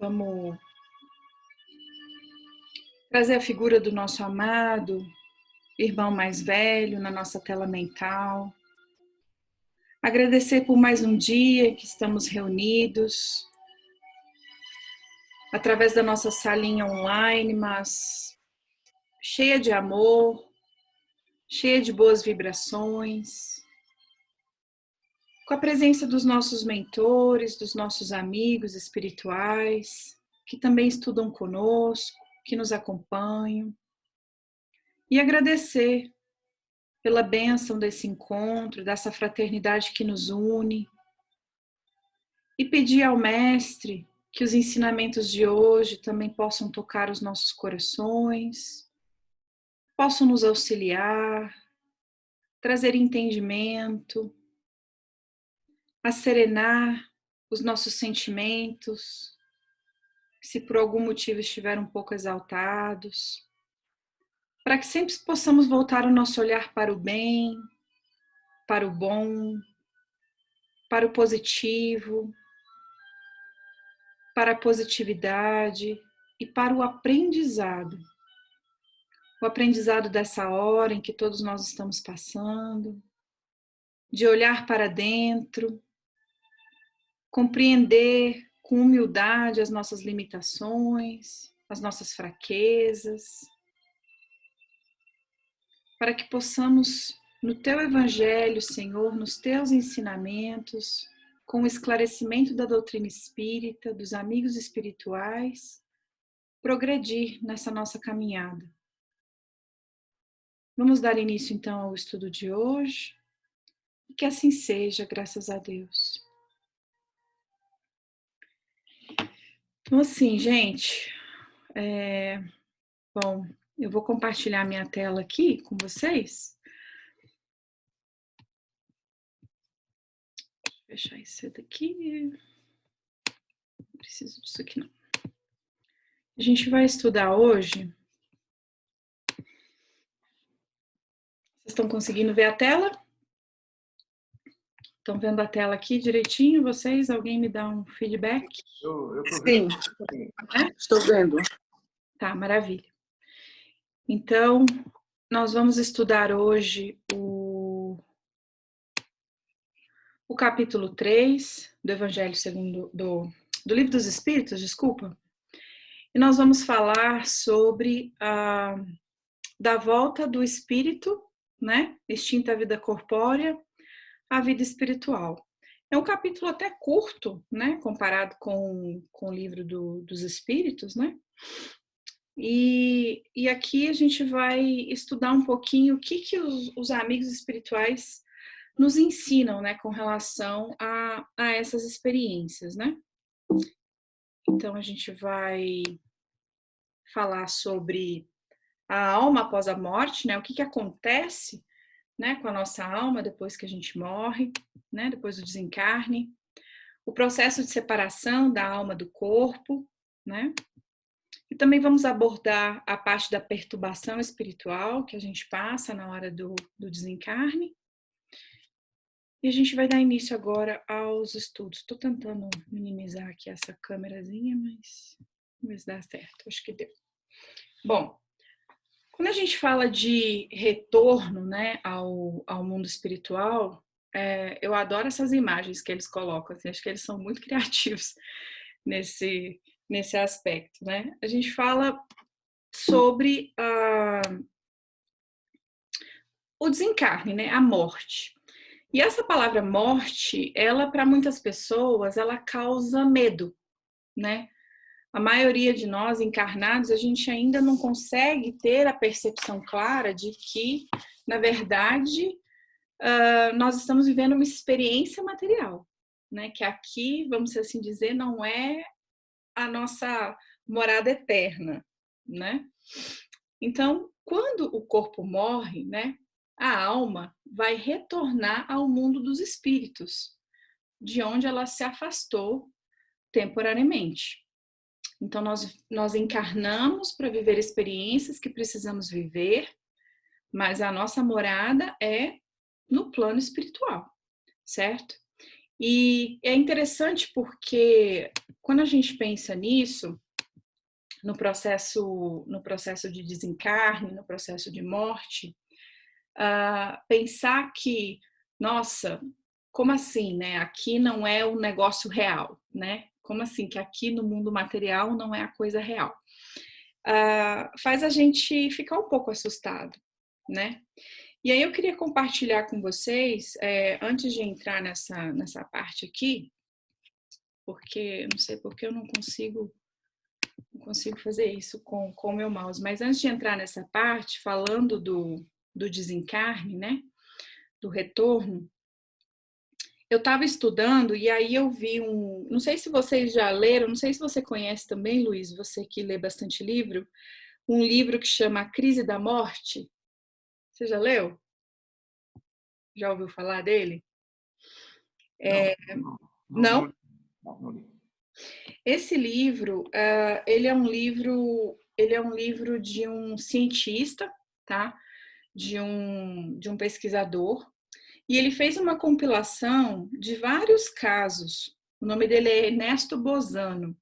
Vamos trazer a figura do nosso amado irmão mais velho na nossa tela mental. Agradecer por mais um dia que estamos reunidos através da nossa salinha online, mas cheia de amor, cheia de boas vibrações, com a presença dos nossos mentores, dos nossos amigos espirituais, que também estudam conosco, que nos acompanham. E agradecer pela bênção desse encontro, dessa fraternidade que nos une. E pedir ao Mestre que os ensinamentos de hoje também possam tocar os nossos corações, possam nos auxiliar, trazer entendimento, acerenar os nossos sentimentos, se por algum motivo estiverem um pouco exaltados, para que sempre possamos voltar o nosso olhar para o bem, para o bom, para o positivo, para a positividade e para o aprendizado. O aprendizado dessa hora em que todos nós estamos passando, de olhar para dentro, compreender com humildade as nossas limitações, as nossas fraquezas, para que possamos, no Teu Evangelho, Senhor, nos Teus ensinamentos, com o esclarecimento da doutrina espírita, dos amigos espirituais, progredir nessa nossa caminhada. Vamos dar início então ao estudo de hoje. E que assim seja, graças a Deus. Então assim, gente, bom, eu vou compartilhar minha tela aqui com vocês. Deixa eu fechar isso daqui. Não preciso disso aqui não. A gente vai estudar hoje. Vocês estão conseguindo ver a tela? Estão vendo a tela aqui direitinho? Vocês? Alguém me dá um feedback? Eu tô vendo. Sim, estou vendo. Tá, maravilha. Então, nós vamos estudar hoje o capítulo 3 do Evangelho segundo do Livro dos Espíritos, desculpa. E nós vamos falar sobre da volta do espírito, né, extinta a vida corpórea, à vida espiritual. É um capítulo até curto, né, comparado com o livro dos Espíritos, né? E aqui a gente vai estudar um pouquinho o que os amigos espirituais nos ensinam, né, com relação a essas experiências, né? Então a gente vai falar sobre a alma após a morte, né? O que acontece, né, com a nossa alma depois que a gente morre, né, depois do desencarne, o processo de separação da alma do corpo, né? E também vamos abordar a parte da perturbação espiritual que a gente passa na hora do desencarne. E a gente vai dar início agora aos estudos. Estou tentando minimizar aqui essa câmerazinha, mas vamos ver se dá certo. Acho que deu. Bom, quando a gente fala de retorno, né, ao mundo espiritual, eu adoro essas imagens que eles colocam. Assim, acho que eles são muito criativos nesse aspecto, né? A gente fala sobre o desencarne, né, a morte. E essa palavra morte, ela para muitas pessoas, ela causa medo, né? A maioria de nós encarnados, a gente ainda não consegue ter a percepção clara de que, na verdade, nós estamos vivendo uma experiência material, né? Que aqui, vamos assim dizer, não é a nossa morada eterna, né? Então, quando o corpo morre, né, a alma vai retornar ao mundo dos espíritos, de onde ela se afastou temporariamente. Então, nós encarnamos para viver experiências que precisamos viver, mas a nossa morada é no plano espiritual, certo? E é interessante porque quando a gente pensa nisso, no processo de desencarne, no processo de morte, pensar que, nossa, como assim, né? Aqui não é um negócio real, né? Como assim que aqui no mundo material não é a coisa real? Faz a gente ficar um pouco assustado, né? E aí eu queria compartilhar com vocês, antes de entrar nessa parte aqui, porque não sei porque eu não consigo fazer isso com o meu mouse, mas antes de entrar nessa parte, falando do desencarne, né? Do retorno, eu estava estudando e aí eu vi não sei se vocês já leram, não sei se você conhece também, Luiz, você que lê bastante livro, um livro que chama A Crise da Morte. Você já leu? Já ouviu falar dele? Não? Não li. Esse livro, ele é um livro de um cientista, tá? De um pesquisador, e ele fez uma compilação de vários casos. O nome dele é Ernesto Bozano,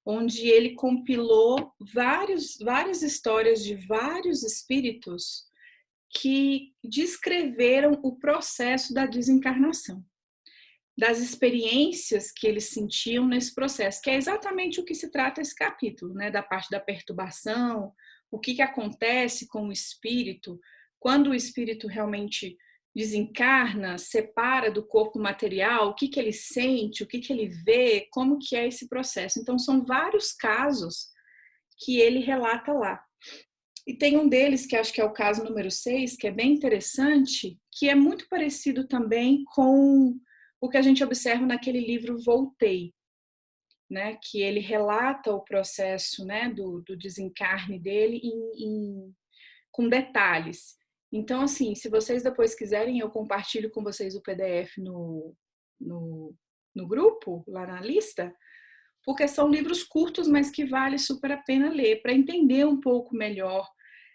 onde ele compilou várias histórias de vários espíritos que descreveram o processo da desencarnação, das experiências que eles sentiam nesse processo, que é exatamente o que se trata esse capítulo, né? Da parte da perturbação, o que acontece com o espírito, quando o espírito realmente desencarna, separa do corpo material, o que ele sente, o que ele vê, como que é esse processo. Então, são vários casos que ele relata lá. E tem um deles, que acho que é o caso número 6, que é bem interessante, que é muito parecido também com o que a gente observa naquele livro Voltei, né? Que ele relata o processo, né, do desencarne dele com detalhes. Então, assim, se vocês depois quiserem, eu compartilho com vocês o PDF no grupo, lá na lista, porque são livros curtos, mas que vale super a pena ler, para entender um pouco melhor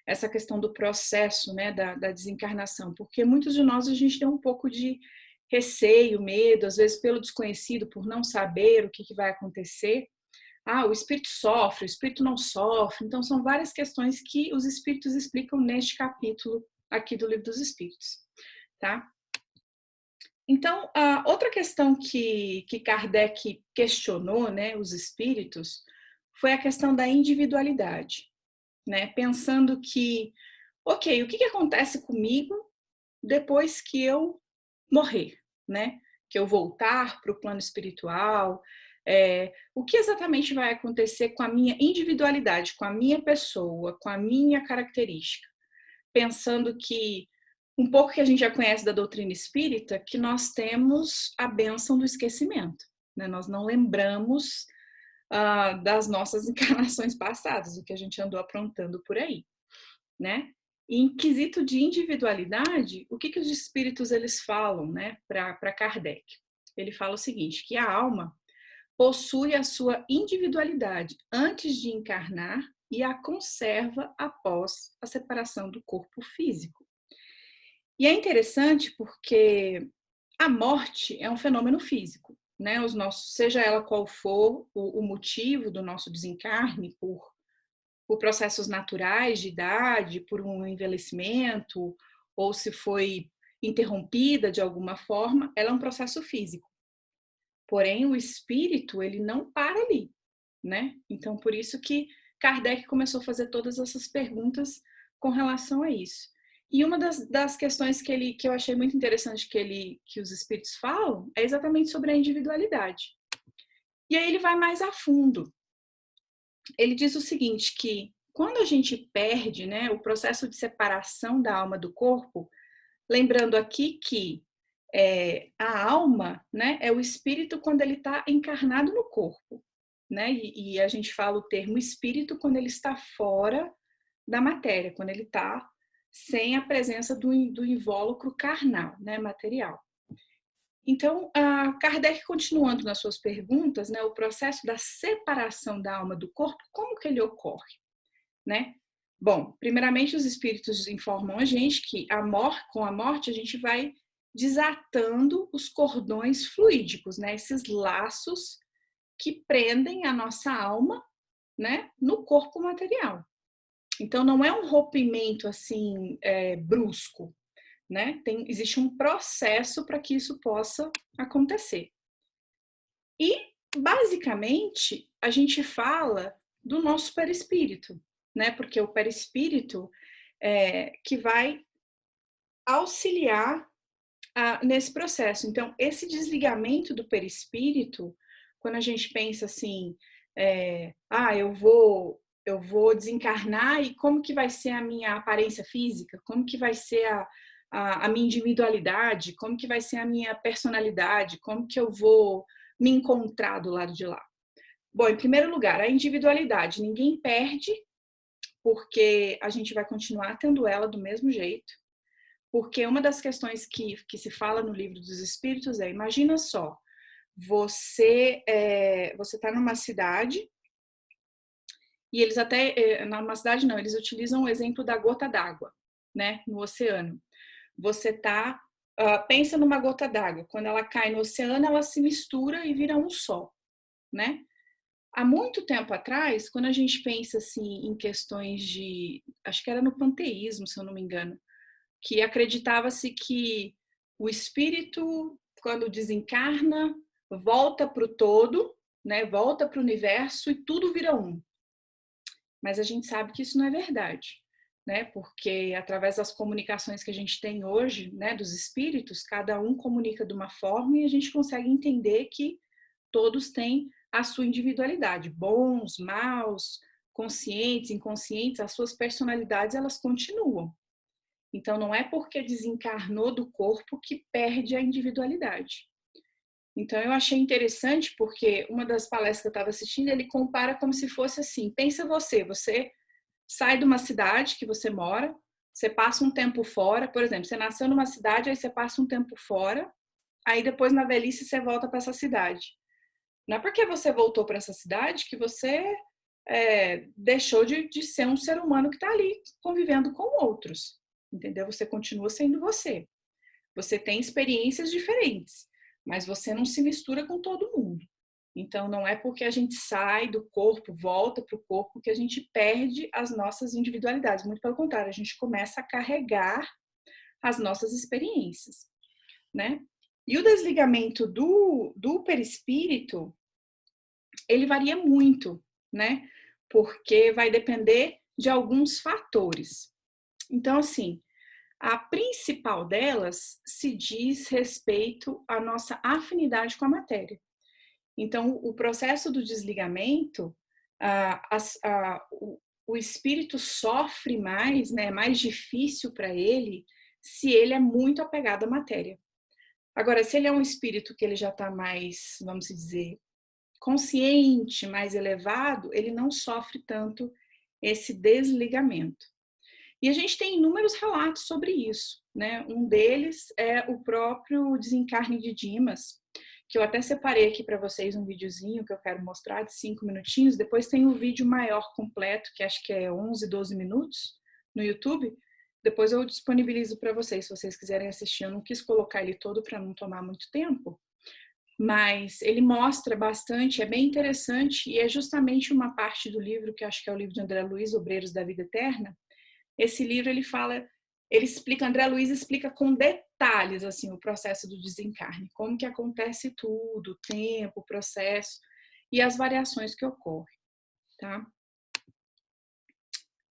essa questão do processo, né, da desencarnação, porque muitos de nós a gente tem um pouco de receio, medo, às vezes pelo desconhecido, por não saber o que vai acontecer. O espírito sofre, o espírito não sofre. Então, são várias questões que os espíritos explicam neste capítulo aqui do Livro dos Espíritos, tá? Então, a outra questão que Kardec questionou, né, os espíritos, foi a questão da individualidade, né? Pensando que, ok, o que acontece comigo depois que eu morrer, né? Que eu voltar para o plano espiritual, o que exatamente vai acontecer com a minha individualidade, com a minha pessoa, com a minha característica? Pensando que um pouco que a gente já conhece da doutrina espírita, que nós temos a bênção do esquecimento, né? Nós não lembramos das nossas encarnações passadas, o que a gente andou aprontando por aí, né? E em quesito de individualidade, o que os espíritos eles falam, né, para Kardec? Ele fala o seguinte, que a alma possui a sua individualidade antes de encarnar e a conserva após a separação do corpo físico. E é interessante porque a morte é um fenômeno físico, né? Seja ela qual for o motivo do nosso desencarne, por processos naturais de idade, por um envelhecimento, ou se foi interrompida de alguma forma, ela é um processo físico. Porém, o espírito, ele não para ali, né? Então, por isso que Kardec começou a fazer todas essas perguntas com relação a isso. E uma das questões que eu achei muito interessante que os espíritos falam é exatamente sobre a individualidade. E aí ele vai mais a fundo. Ele diz o seguinte, que quando a gente perde, né, o processo de separação da alma do corpo, lembrando aqui que a alma, né, é o espírito quando ele está encarnado no corpo, né? E a gente fala o termo espírito quando ele está fora da matéria, quando ele está sem a presença do invólucro carnal, né, material. Então, Kardec, continuando nas suas perguntas, né, o processo da separação da alma do corpo, como que ele ocorre, né? Bom, primeiramente os espíritos informam a gente que com a morte a gente vai desatando os cordões fluídicos, né? Esses laços que prendem a nossa alma, né, no corpo material. Então, não é um rompimento assim brusco, né? Existe um processo para que isso possa acontecer. E, basicamente, a gente fala do nosso perispírito, né? Porque o perispírito que vai auxiliar nesse processo. Então, esse desligamento do perispírito, quando a gente pensa assim, eu vou desencarnar e como que vai ser a minha aparência física? Como que vai ser a minha individualidade? Como que vai ser a minha personalidade? Como que eu vou me encontrar do lado de lá? Bom, em primeiro lugar, a individualidade. Ninguém perde, porque a gente vai continuar tendo ela do mesmo jeito. Porque uma das questões que se fala no Livro dos Espíritos imagina só, você está numa cidade, e eles até, numa cidade não, eles utilizam o exemplo da gota d'água, né, no oceano. Você pensa numa gota d'água, quando ela cai no oceano, ela se mistura e vira um só, né? Há muito tempo atrás, quando a gente pensa assim em questões acho que era no panteísmo, se eu não me engano, que acreditava-se que o espírito, quando desencarna, volta para o todo, né? Volta para o universo e tudo vira um. Mas a gente sabe que isso não é verdade, né? Porque através das comunicações que a gente tem hoje, né, dos espíritos, cada um comunica de uma forma e a gente consegue entender que todos têm a sua individualidade, bons, maus, conscientes, inconscientes, as suas personalidades, elas continuam. Então, não é porque desencarnou do corpo que perde a individualidade. Então, eu achei interessante porque uma das palestras que eu estava assistindo, ele compara como se fosse assim, pensa você sai de uma cidade que você mora, você passa um tempo fora, por exemplo, você nasceu numa cidade, aí você passa um tempo fora, aí depois na velhice você volta para essa cidade. Não é porque você voltou para essa cidade que você deixou de ser um ser humano que está ali convivendo com outros, entendeu? Você continua sendo você. Você tem experiências diferentes, mas você não se mistura com todo mundo. Então, não é porque a gente sai do corpo, volta para o corpo, que a gente perde as nossas individualidades. Muito pelo contrário, a gente começa a carregar as nossas experiências, né? E o desligamento do perispírito, ele varia muito, né? Porque vai depender de alguns fatores. Então, assim, a principal delas se diz respeito à nossa afinidade com a matéria. Então, o processo do desligamento, o espírito sofre mais, né? É mais difícil para ele se ele é muito apegado à matéria. Agora, se ele é um espírito que ele já está mais, vamos dizer, consciente, mais elevado, ele não sofre tanto esse desligamento. E a gente tem inúmeros relatos sobre isso, né? Um deles é o próprio desencarne de Dimas, que eu até separei aqui para vocês um videozinho que eu quero mostrar de 5 minutinhos. Depois tem um vídeo maior completo, que acho que é 11, 12 minutos no YouTube. Depois eu disponibilizo para vocês, se vocês quiserem assistir. Eu não quis colocar ele todo para não tomar muito tempo, mas ele mostra bastante, é bem interessante, e é justamente uma parte do livro, que acho que é o livro de André Luiz, Obreiros da Vida Eterna. Esse livro ele explica, André Luiz explica com detalhes assim o processo do desencarne, como que acontece tudo, o tempo, o processo e as variações que ocorrem, tá?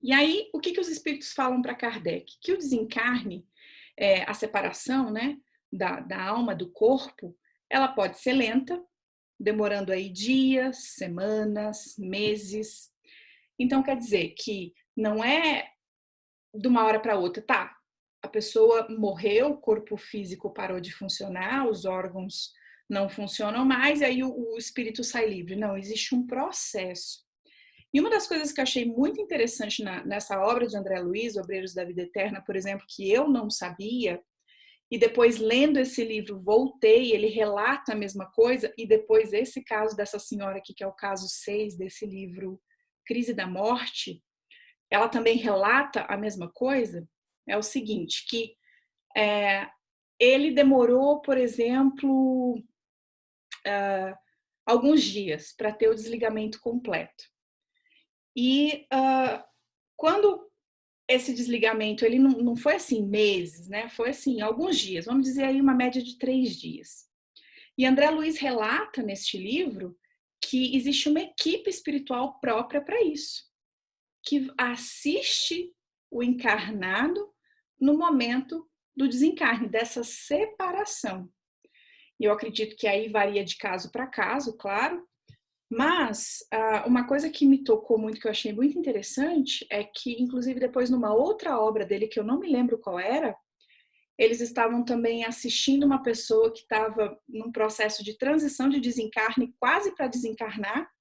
E aí, o que os espíritos falam para Kardec? Que o desencarne, a separação, né, da alma do corpo, ela pode ser lenta, demorando aí dias, semanas, meses. Então, quer dizer que não é de uma hora para outra, tá? A pessoa morreu, o corpo físico parou de funcionar, os órgãos não funcionam mais, e aí o espírito sai livre. Não, existe um processo. E uma das coisas que eu achei muito interessante nessa obra de André Luiz, Obreiros da Vida Eterna, por exemplo, que eu não sabia, e depois lendo esse livro voltei, ele relata a mesma coisa, e depois esse caso dessa senhora aqui, que é o caso 6 desse livro Crise da Morte, ela também relata a mesma coisa, é o seguinte, que ele demorou, por exemplo, alguns dias para ter o desligamento completo. E quando esse desligamento, ele não foi assim meses, né? Foi assim, alguns dias, vamos dizer aí uma média de 3 dias. E André Luiz relata neste livro que existe uma equipe espiritual própria para isso, que assiste o encarnado no momento do desencarne, dessa separação. E eu acredito que aí varia de caso para caso, claro, mas uma coisa que me tocou muito, que eu achei muito interessante, é que, inclusive, depois numa outra obra dele, que eu não me lembro qual era, eles estavam também assistindo uma pessoa que estava num processo de transição de desencarne, quase para desencarnar,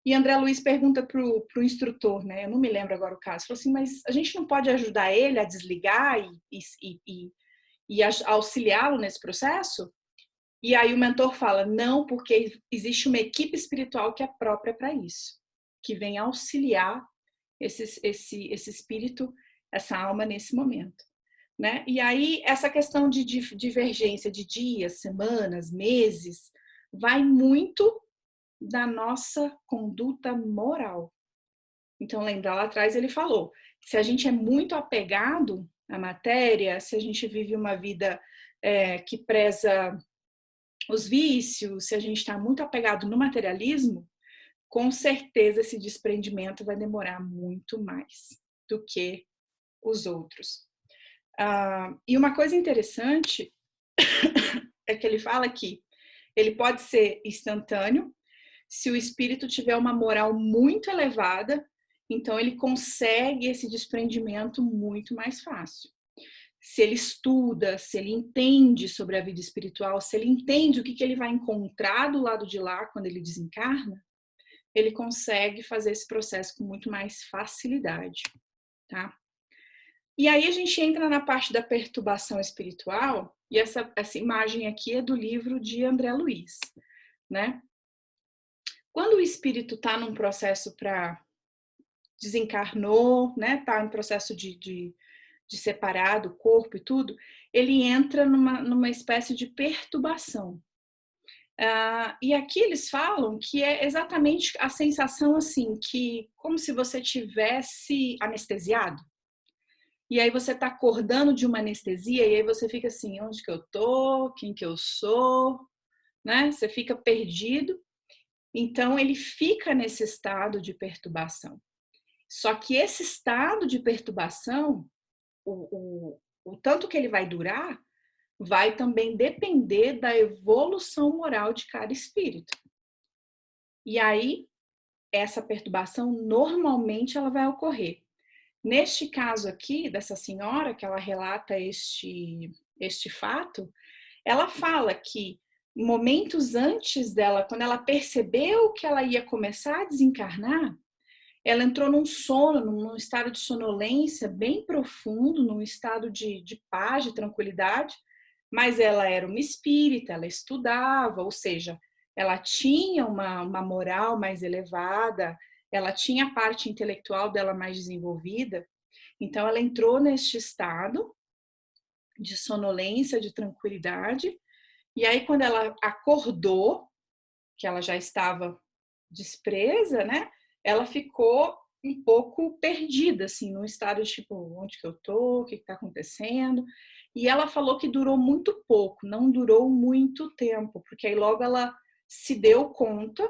e André Luiz pergunta para o instrutor, né? Eu não me lembro agora o caso, falou assim, mas a gente não pode ajudar ele a desligar e auxiliá-lo nesse processo? E aí o mentor fala, não, porque existe uma equipe espiritual que é própria para isso, que vem auxiliar esse espírito, essa alma nesse momento. Né? E aí essa questão de divergência de dias, semanas, meses, vai muito da nossa conduta moral. Então, lembra lá atrás ele falou, se a gente é muito apegado à matéria, se a gente vive uma vida que preza os vícios, se a gente está muito apegado no materialismo, com certeza esse desprendimento vai demorar muito mais do que os outros. E uma coisa interessante é que ele fala que ele pode ser instantâneo, se o espírito tiver uma moral muito elevada, então ele consegue esse desprendimento muito mais fácil. Se ele estuda, se ele entende sobre a vida espiritual, se ele entende o que ele vai encontrar do lado de lá quando ele desencarna, ele consegue fazer esse processo com muito mais facilidade, tá? E aí a gente entra na parte da perturbação espiritual, e essa imagem aqui é do livro de André Luiz, né? Quando o espírito está num processo para desencarnou, né? Está em processo de separar do corpo e tudo, ele entra numa espécie de perturbação. E aqui eles falam que é exatamente a sensação assim, que como se você tivesse anestesiado. E aí você está acordando de uma anestesia e aí você fica assim, onde que eu tô? Quem que eu sou? Né? Você fica perdido. Então ele fica nesse estado de perturbação. Só que esse estado de perturbação, o tanto que ele vai durar, vai também depender da evolução moral de cada espírito. E aí, essa perturbação, normalmente, ela vai ocorrer. Neste caso aqui, dessa senhora, que ela relata este fato, ela fala que momentos antes dela, quando ela percebeu que ela ia começar a desencarnar, ela entrou num sono, num estado de sonolência bem profundo, num estado de paz, de tranquilidade, mas ela era uma espírita, ela estudava, ou seja, ela tinha uma moral mais elevada, ela tinha a parte intelectual dela mais desenvolvida, então ela entrou neste estado de sonolência, de tranquilidade, e aí quando ela acordou, que ela já estava despresa, né? Ela ficou um pouco perdida, assim, num estado de tipo, onde que eu tô, o que está acontecendo? E ela falou que durou muito pouco, não durou muito tempo, porque aí logo ela se deu conta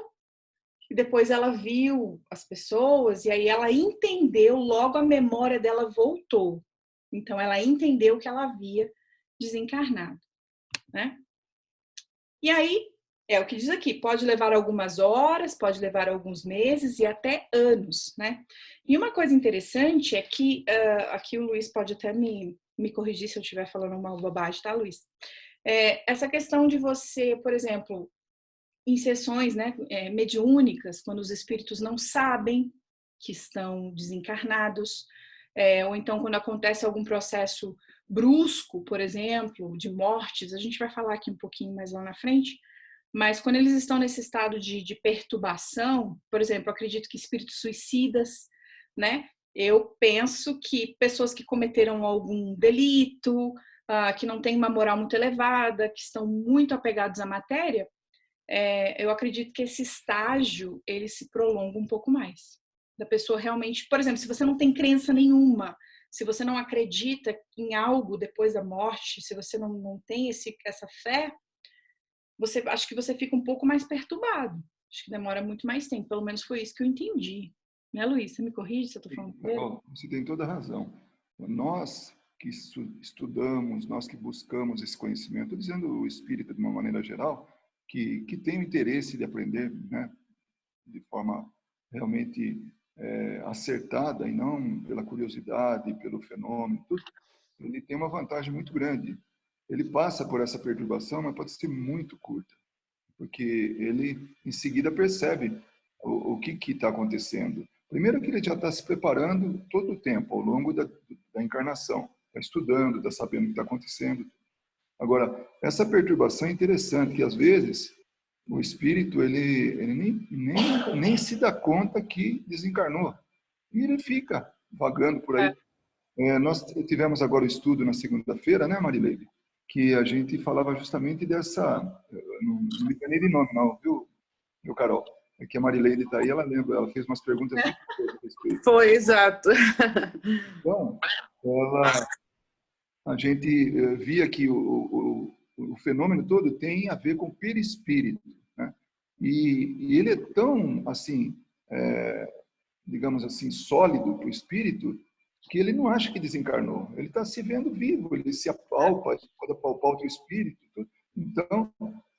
e depois ela viu as pessoas e aí ela entendeu, logo a memória dela voltou. Então ela entendeu que ela havia desencarnado, né? E aí, é o que diz aqui, pode levar algumas horas, pode levar alguns meses e até anos, né? E uma coisa interessante é que, aqui o Luiz pode até me corrigir se eu estiver falando uma bobagem, tá, Luiz? Essa questão de você, por exemplo, em sessões, né, mediúnicas, quando os espíritos não sabem que estão desencarnados, ou então quando acontece algum processo brusco, por exemplo, de mortes, a gente vai falar aqui um pouquinho mais lá na frente, mas quando eles estão nesse estado de perturbação, por exemplo, acredito que espíritos suicidas, né? Eu penso que pessoas que cometeram algum delito, que não têm uma moral muito elevada, que estão muito apegados à matéria, eu acredito que esse estágio, ele se prolonga um pouco mais. Da pessoa realmente, por exemplo, se você não tem crença nenhuma, se você não acredita em algo depois da morte, se você não tem essa fé, acho que você fica um pouco mais perturbado. Acho que demora muito mais tempo. Pelo menos foi isso que eu entendi. Né, Luiz? Você me corrige se eu estou falando besteira? Você tem toda a razão. Nós que estudamos, nós que buscamos esse conhecimento, dizendo o espírita de uma maneira geral, que tem o interesse de aprender, né, de forma realmente acertada e não pela curiosidade, pelo fenômeno, tudo, ele tem uma vantagem muito grande. Ele passa por essa perturbação, mas pode ser muito curta, porque ele em seguida percebe o que está acontecendo. Primeiro que ele já está se preparando todo o tempo, ao longo da encarnação, está estudando, está sabendo o que está acontecendo. Agora, essa perturbação é interessante, que às vezes o espírito ele nem se dá conta que desencarnou. E ele fica vagando por aí. Nós tivemos agora o estudo na segunda-feira, né, Marileide? Que a gente falava justamente dessa... Não me enganei de nome, não, viu, Carol? É que a Marileide está aí, ela lembra, ela fez umas perguntas muito boas a respeito. Foi, exato. Então, a gente via que o fenômeno todo tem a ver com o perispírito, né? E ele é tão, assim, digamos assim, sólido para o espírito, que ele não acha que desencarnou. Ele está se vendo vivo, ele se apalpa, ele pode apalpar o teu espírito. Então,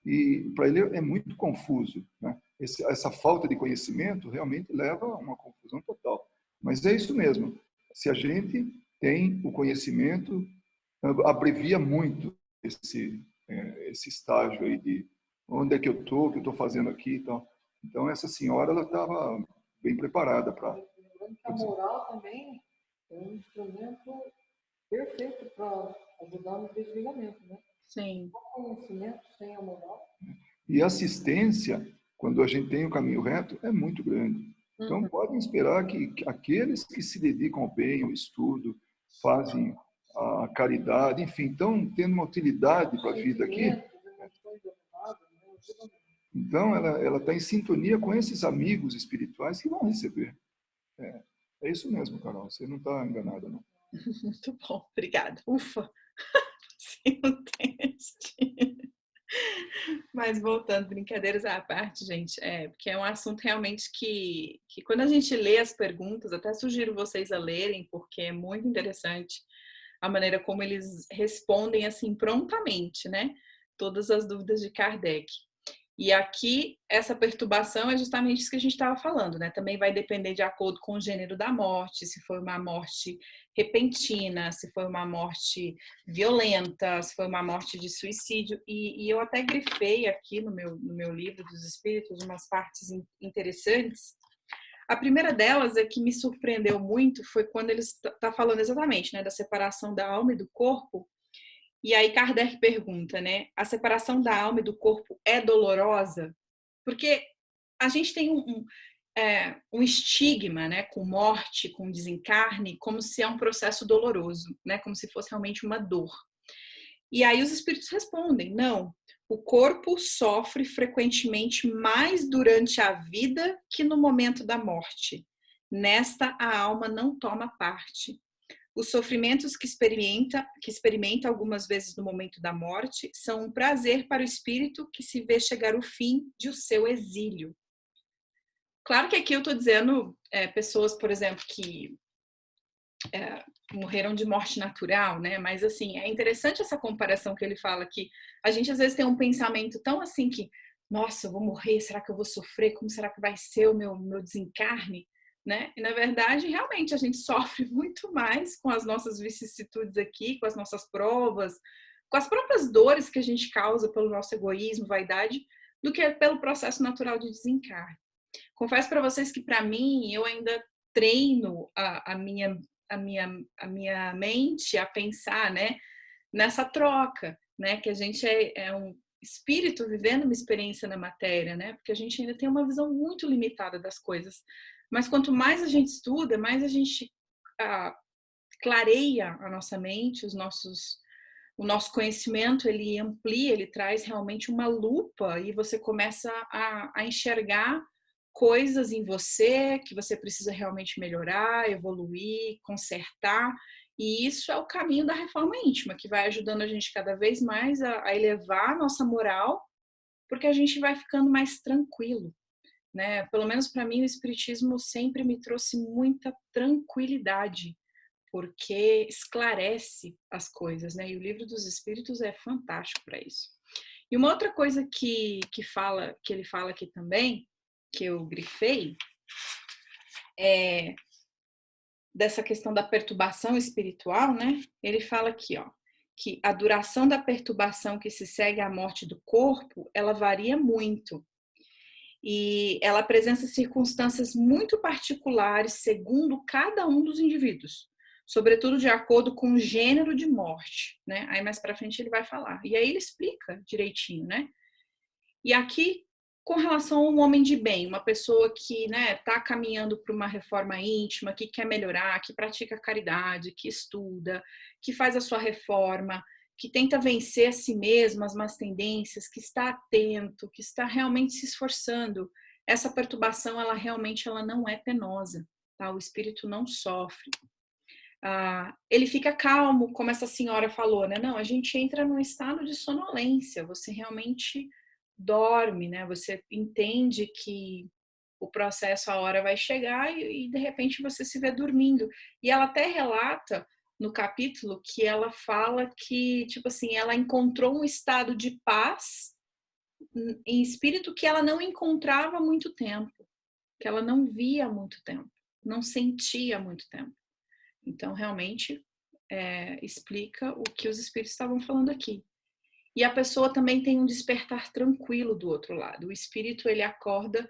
e para ele é muito confuso, né? Essa falta de conhecimento realmente leva a uma confusão total. Mas é isso mesmo. Se a gente tem o conhecimento, abrevia muito esse estágio aí de onde é que eu estou, o que eu estou fazendo aqui e tal. Então, essa senhora, ela estava bem preparada para... A moral também é um instrumento perfeito para ajudar no desligamento, né? Sim. O conhecimento sem a moral. E assistência, quando a gente tem o caminho reto, é muito grande. Então, podem esperar que aqueles que se dedicam ao bem, ao estudo, fazem a caridade, enfim, estão tendo uma utilidade para a vida aqui. Então, ela está em sintonia com esses amigos espirituais que vão receber. É isso mesmo, Carol. Você não está enganada, não. Muito bom, obrigada. Ufa! Sim, o teste. Mas voltando, brincadeiras à parte, gente, porque é um assunto realmente que quando a gente lê as perguntas, até sugiro vocês a lerem, porque é muito interessante a maneira como eles respondem assim prontamente, né? Todas as dúvidas de Kardec. E aqui, essa perturbação é justamente isso que a gente estava falando, né? Também vai depender de acordo com o gênero da morte, se foi uma morte repentina, se foi uma morte violenta, se foi uma morte de suicídio. E eu até grifei aqui no meu livro dos Espíritos umas partes interessantes. A primeira delas é que me surpreendeu muito foi quando ele está falando exatamente, né, da separação da alma e do corpo. E aí Kardec pergunta, né? A separação da alma e do corpo é dolorosa? Porque a gente tem um estigma, né? Com morte, com desencarne, como se é um processo doloroso, né? Como se fosse realmente uma dor. E aí os espíritos respondem, não. O corpo sofre frequentemente mais durante a vida que no momento da morte. Nesta, a alma não toma parte. Os sofrimentos que experimenta algumas vezes no momento da morte são um prazer para o espírito que se vê chegar o fim de o seu exílio. Claro que aqui eu estou dizendo pessoas, por exemplo, que morreram de morte natural, né? Mas assim, é interessante essa comparação que ele fala que a gente às vezes tem um pensamento tão assim que, nossa, eu vou morrer, será que eu vou sofrer? Como será que vai ser o meu desencarne? Né? E na verdade, realmente a gente sofre muito mais com as nossas vicissitudes aqui, com as nossas provas, com as próprias dores que a gente causa pelo nosso egoísmo, vaidade, do que pelo processo natural de desencarne. Confesso para vocês que para mim eu ainda treino a minha mente a pensar, né, nessa troca, né, que a gente é um espírito vivendo uma experiência na matéria, né, porque a gente ainda tem uma visão muito limitada das coisas. Mas quanto mais a gente estuda, mais a gente clareia a nossa mente, os nossos o nosso conhecimento, ele amplia, ele traz realmente uma lupa e você começa a enxergar coisas em você que você precisa realmente melhorar, evoluir, consertar. E isso é o caminho da reforma íntima, que vai ajudando a gente cada vez mais a elevar a nossa moral, porque a gente vai ficando mais tranquilo, né? Pelo menos para mim, o Espiritismo sempre me trouxe muita tranquilidade, porque esclarece as coisas, né? E o Livro dos Espíritos é fantástico para isso. E uma outra coisa que ele fala aqui também, que eu grifei, é dessa questão da perturbação espiritual, né? Ele fala aqui, ó, que a duração da perturbação que se segue à morte do corpo, ela varia muito. E ela apresenta circunstâncias muito particulares segundo cada um dos indivíduos, sobretudo de acordo com o gênero de morte, né? Aí mais para frente ele vai falar. E aí ele explica direitinho, né? E aqui, com relação a um homem de bem, uma pessoa que, né, tá caminhando para uma reforma íntima, que quer melhorar, que pratica caridade, que estuda, que faz a sua reforma, que tenta vencer a si mesmo as más tendências, que está atento, que está realmente se esforçando. Essa perturbação, ela realmente ela não é penosa, tá? O espírito não sofre. Ele fica calmo, como essa senhora falou, né? Não, a gente entra num estado de sonolência, você realmente dorme, né? Você entende que o processo, a hora vai chegar e de repente você se vê dormindo. E ela até relata no capítulo que ela fala que, tipo assim, ela encontrou um estado de paz em espírito que ela não encontrava há muito tempo, que ela não via há muito tempo, não sentia há muito tempo. Então, realmente, explica o que os espíritos estavam falando aqui. E a pessoa também tem um despertar tranquilo do outro lado. O espírito, ele acorda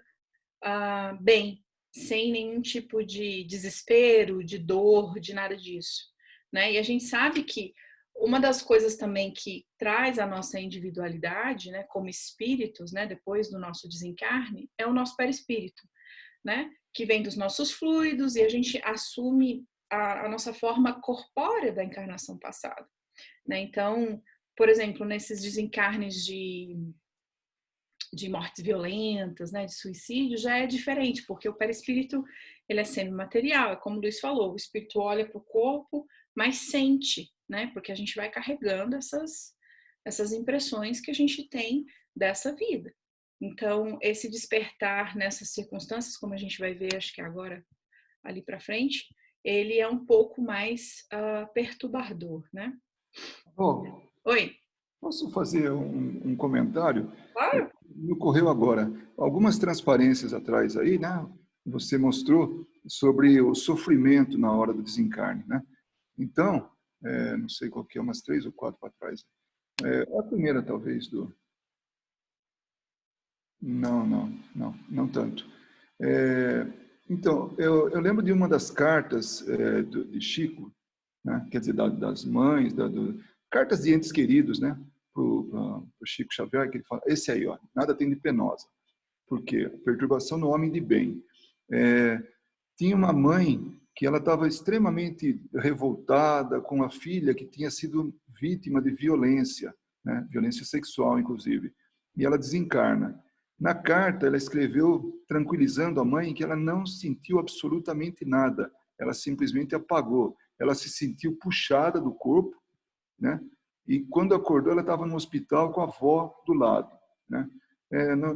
bem, sem nenhum tipo de desespero, de dor, de nada disso, né? E a gente sabe que uma das coisas também que traz a nossa individualidade, né, como espíritos, né, depois do nosso desencarne, é o nosso perispírito, né? Que vem dos nossos fluidos e a gente assume a nossa forma corpórea da encarnação passada, né? Então, por exemplo, nesses desencarnes de mortes violentas, né, de suicídio, já é diferente, porque o perispírito, ele é semimaterial, é como o Luiz falou, o espírito olha para o corpo, mas sente, né, porque a gente vai carregando essas impressões que a gente tem dessa vida. Então, esse despertar nessas circunstâncias, como a gente vai ver, acho que agora, ali para frente, ele é um pouco mais perturbador, né? Oh, Oi? posso fazer um comentário? Claro. Me ocorreu agora. Algumas transparências atrás aí, né? Você mostrou sobre o sofrimento na hora do desencarne, né? Então, não sei qual que é, umas 3 ou 4 para trás. A primeira, talvez, do... Não tanto. Então, eu lembro de uma das cartas de Chico, né? Quer dizer, das mães, cartas de entes queridos, né? Para o Chico Xavier, que ele fala, esse aí, ó, nada tem de penosa. Por quê? Perturbação no homem de bem. Tinha uma mãe que ela estava extremamente revoltada com a filha que tinha sido vítima de violência, né? Violência sexual, inclusive. E ela desencarna. Na carta, ela escreveu, tranquilizando a mãe, que ela não sentiu absolutamente nada. Ela simplesmente apagou. Ela se sentiu puxada do corpo, né? E quando acordou, ela estava no hospital com a avó do lado, né?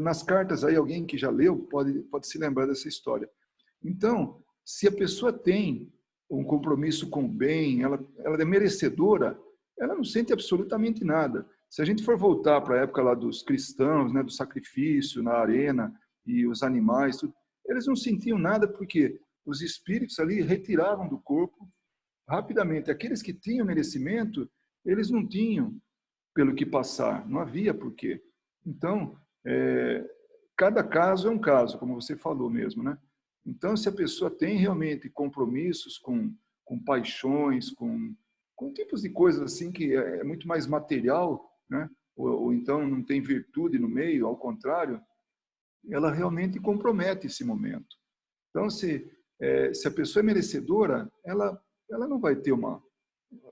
Nas cartas aí, alguém que já leu pode se lembrar dessa história. Então, se a pessoa tem um compromisso com o bem, ela é merecedora, ela não sente absolutamente nada. Se a gente for voltar para a época lá dos cristãos, né, do sacrifício na arena e os animais, tudo, eles não sentiam nada porque os espíritos ali retiravam do corpo rapidamente. Aqueles que tinham merecimento, eles não tinham pelo que passar, não havia porquê. Então, cada caso é um caso, como você falou mesmo, né? Então, se a pessoa tem realmente compromissos com paixões, com tipos de coisas assim que é muito mais material, né? Ou então não tem virtude no meio, ao contrário, ela realmente compromete esse momento. Então, se a pessoa é merecedora, ela não vai ter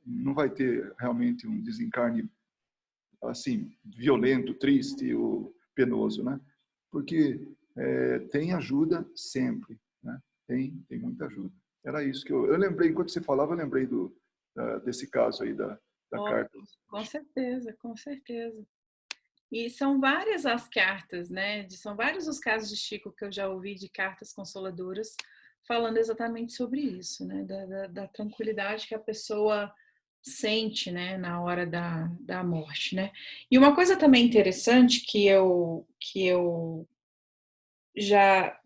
não vai ter realmente um desencarne assim violento, triste ou penoso, né? Porque tem ajuda sempre, né? Tem muita ajuda. Era isso que eu lembrei, enquanto você falava, eu lembrei desse caso aí da carta. Com certeza, com certeza. E são várias as cartas, né? São vários os casos de Chico que eu já ouvi de cartas consoladoras falando exatamente sobre isso, né? Da tranquilidade que a pessoa sente, né? Na hora da morte, né? E uma coisa também interessante que eu já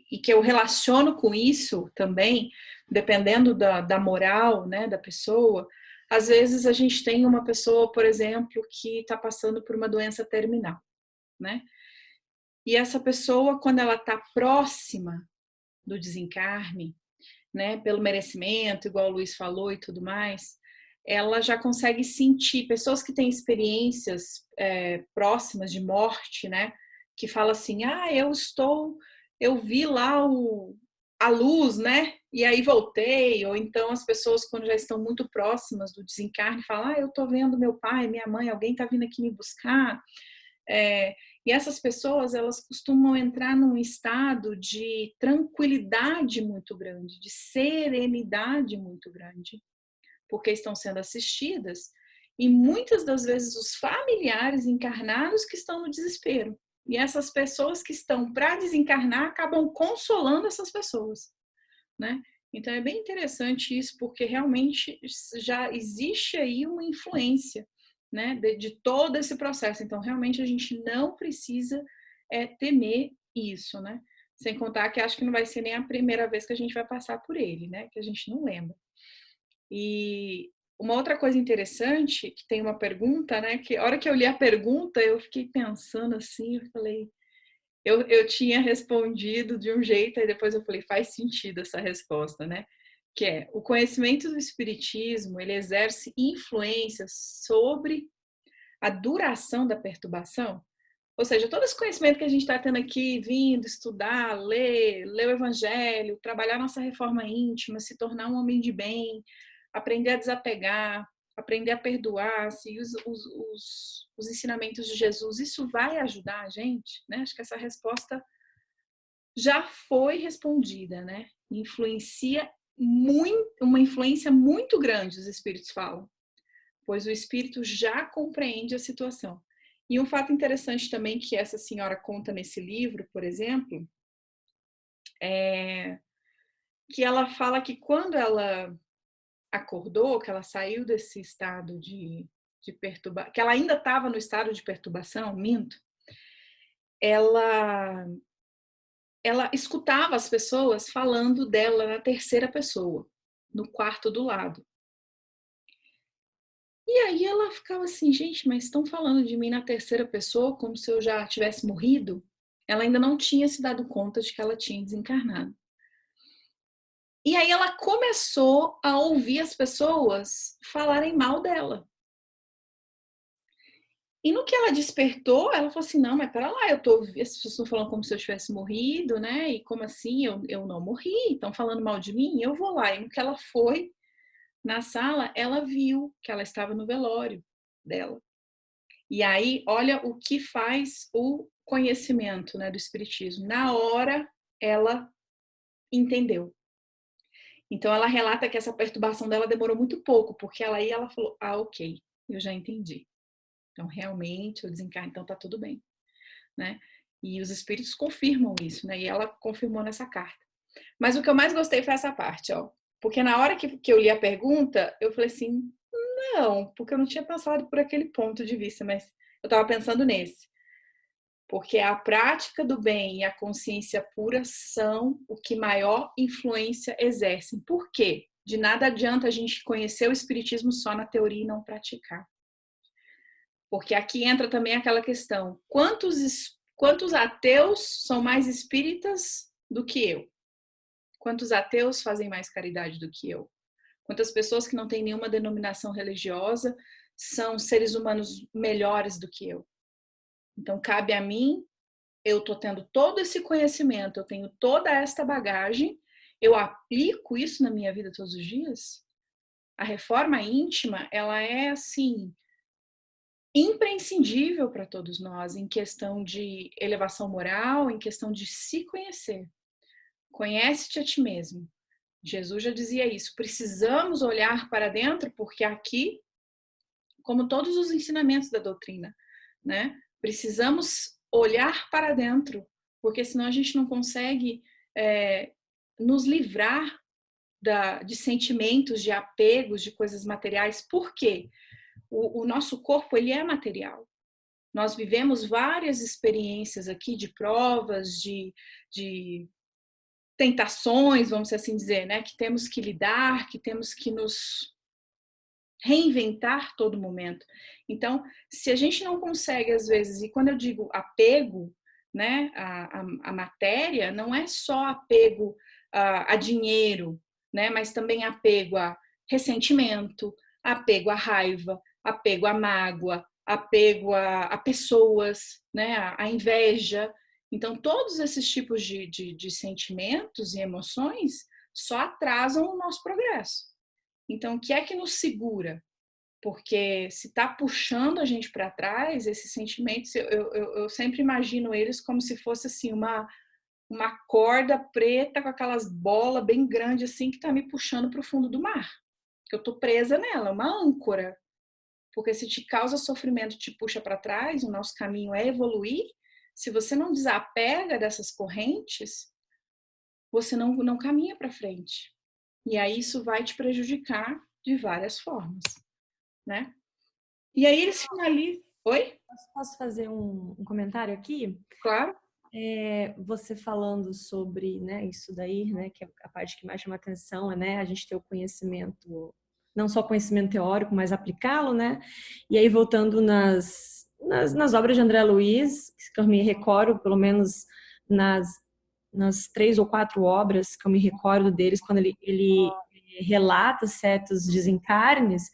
e que eu relaciono com isso também, dependendo da moral, né, da pessoa. Às vezes a gente tem uma pessoa, por exemplo, que está passando por uma doença terminal, né? E essa pessoa, quando ela está próxima do desencarne, né, pelo merecimento, igual o Luiz falou e tudo mais, ela já consegue sentir, pessoas que têm experiências próximas de morte, né, que fala assim, eu vi lá a luz, né, e aí voltei, ou então as pessoas quando já estão muito próximas do desencarne falam, eu tô vendo meu pai, minha mãe, alguém tá vindo aqui me buscar, e essas pessoas, elas costumam entrar num estado de tranquilidade muito grande, de serenidade muito grande, porque estão sendo assistidas, e muitas das vezes os familiares encarnados que estão no desespero. E essas pessoas que estão para desencarnar acabam consolando essas pessoas, né? Então é bem interessante isso, porque realmente já existe aí uma influência, né, de todo esse processo. Então realmente a gente não precisa temer isso, né? Sem contar que acho que não vai ser nem a primeira vez que a gente vai passar por ele, né? Que a gente não lembra. E uma outra coisa interessante, que tem uma pergunta, né? Que a hora que eu li a pergunta, eu fiquei pensando assim, eu falei, eu tinha respondido de um jeito, aí depois eu falei, faz sentido essa resposta, né? Que é, o conhecimento do espiritismo, ele exerce influência sobre a duração da perturbação? Ou seja, todo esse conhecimento que a gente está tendo aqui, vindo, estudar, ler o evangelho, trabalhar nossa reforma íntima, se tornar um homem de bem, aprender a desapegar, aprender a perdoar, seguir os ensinamentos de Jesus, isso vai ajudar a gente? Né? Acho que essa resposta já foi respondida, né? Influencia muito, uma influência muito grande, os espíritos falam, pois o espírito já compreende a situação. E um fato interessante também que essa senhora conta nesse livro, por exemplo, é que ela fala que quando ela acordou, que ela saiu desse estado de perturbação, que ela ainda estava no estado de perturbação, minto, ela escutava as pessoas falando dela na terceira pessoa, no quarto do lado. E aí ela ficava assim, gente, mas estão falando de mim na terceira pessoa como se eu já tivesse morrido? Ela ainda não tinha se dado conta de que ela tinha desencarnado. E aí ela começou a ouvir as pessoas falarem mal dela. E no que ela despertou, ela falou assim, não, mas pera lá, as pessoas estão falando como se eu tivesse morrido, né? E como assim? Eu não morri, estão falando mal de mim? Eu vou lá. E no que ela foi na sala, ela viu que ela estava no velório dela. E aí, olha o que faz o conhecimento, né, do espiritismo. Na hora, ela entendeu. Então, ela relata que essa perturbação dela demorou muito pouco, porque ela falou, ok, eu já entendi. Então, realmente, eu desencarno, então tá tudo bem, né? E os espíritos confirmam isso, né? E ela confirmou nessa carta. Mas o que eu mais gostei foi essa parte, ó. Porque na hora que eu li a pergunta, eu falei assim, não, porque eu não tinha pensado por aquele ponto de vista, mas eu estava pensando nesse. Porque a prática do bem e a consciência pura são o que maior influência exercem. Por quê? De nada adianta a gente conhecer o espiritismo só na teoria e não praticar. Porque aqui entra também aquela questão, quantos ateus são mais espíritas do que eu? Quantos ateus fazem mais caridade do que eu? Quantas pessoas que não têm nenhuma denominação religiosa são seres humanos melhores do que eu? Então, cabe a mim, eu estou tendo todo esse conhecimento, eu tenho toda esta bagagem, eu aplico isso na minha vida todos os dias? a reforma íntima, ela é, assim, imprescindível para todos nós, em questão de elevação moral, em questão de se conhecer. Conhece-te a ti mesmo. Jesus já dizia isso. Precisamos olhar para dentro, porque aqui, como todos os ensinamentos da doutrina, né? Precisamos olhar para dentro, porque senão a gente não consegue nos livrar de sentimentos, de apegos, de coisas materiais. Por quê? O nosso corpo, ele é material. Nós vivemos várias experiências aqui de provas, de tentações, vamos assim dizer, né? Que temos que lidar, que temos que nos reinventar todo momento. Então, se a gente não consegue, às vezes, e quando eu digo apego, né, a matéria, não é só apego a dinheiro, né, mas também apego a ressentimento, apego à raiva, apego à mágoa, apego a pessoas, né, a inveja. Então, todos esses tipos de sentimentos e emoções só atrasam o nosso progresso. Então, o que é que nos segura? Porque se está puxando a gente para trás, esses sentimentos, eu sempre imagino eles como se fosse assim uma corda preta com aquelas bolas bem grandes assim que está me puxando para o fundo do mar. Que eu estou presa nela, uma âncora. Porque se te causa sofrimento, te puxa para trás, o nosso caminho é evoluir. Se você não desapega dessas correntes, você não caminha para frente. E aí isso vai te prejudicar de várias formas, né? E aí eles finalizam... Oi? Posso fazer um comentário aqui? Claro. Você falando sobre, né, isso daí, né, que é a parte que mais chama atenção, né, a gente ter o conhecimento, não só conhecimento teórico, mas aplicá-lo, né? E aí voltando nas obras de André Luiz, que eu me recordo, pelo menos nas 3 ou 4 obras que eu me recordo deles, quando ele relata certos desencarnes,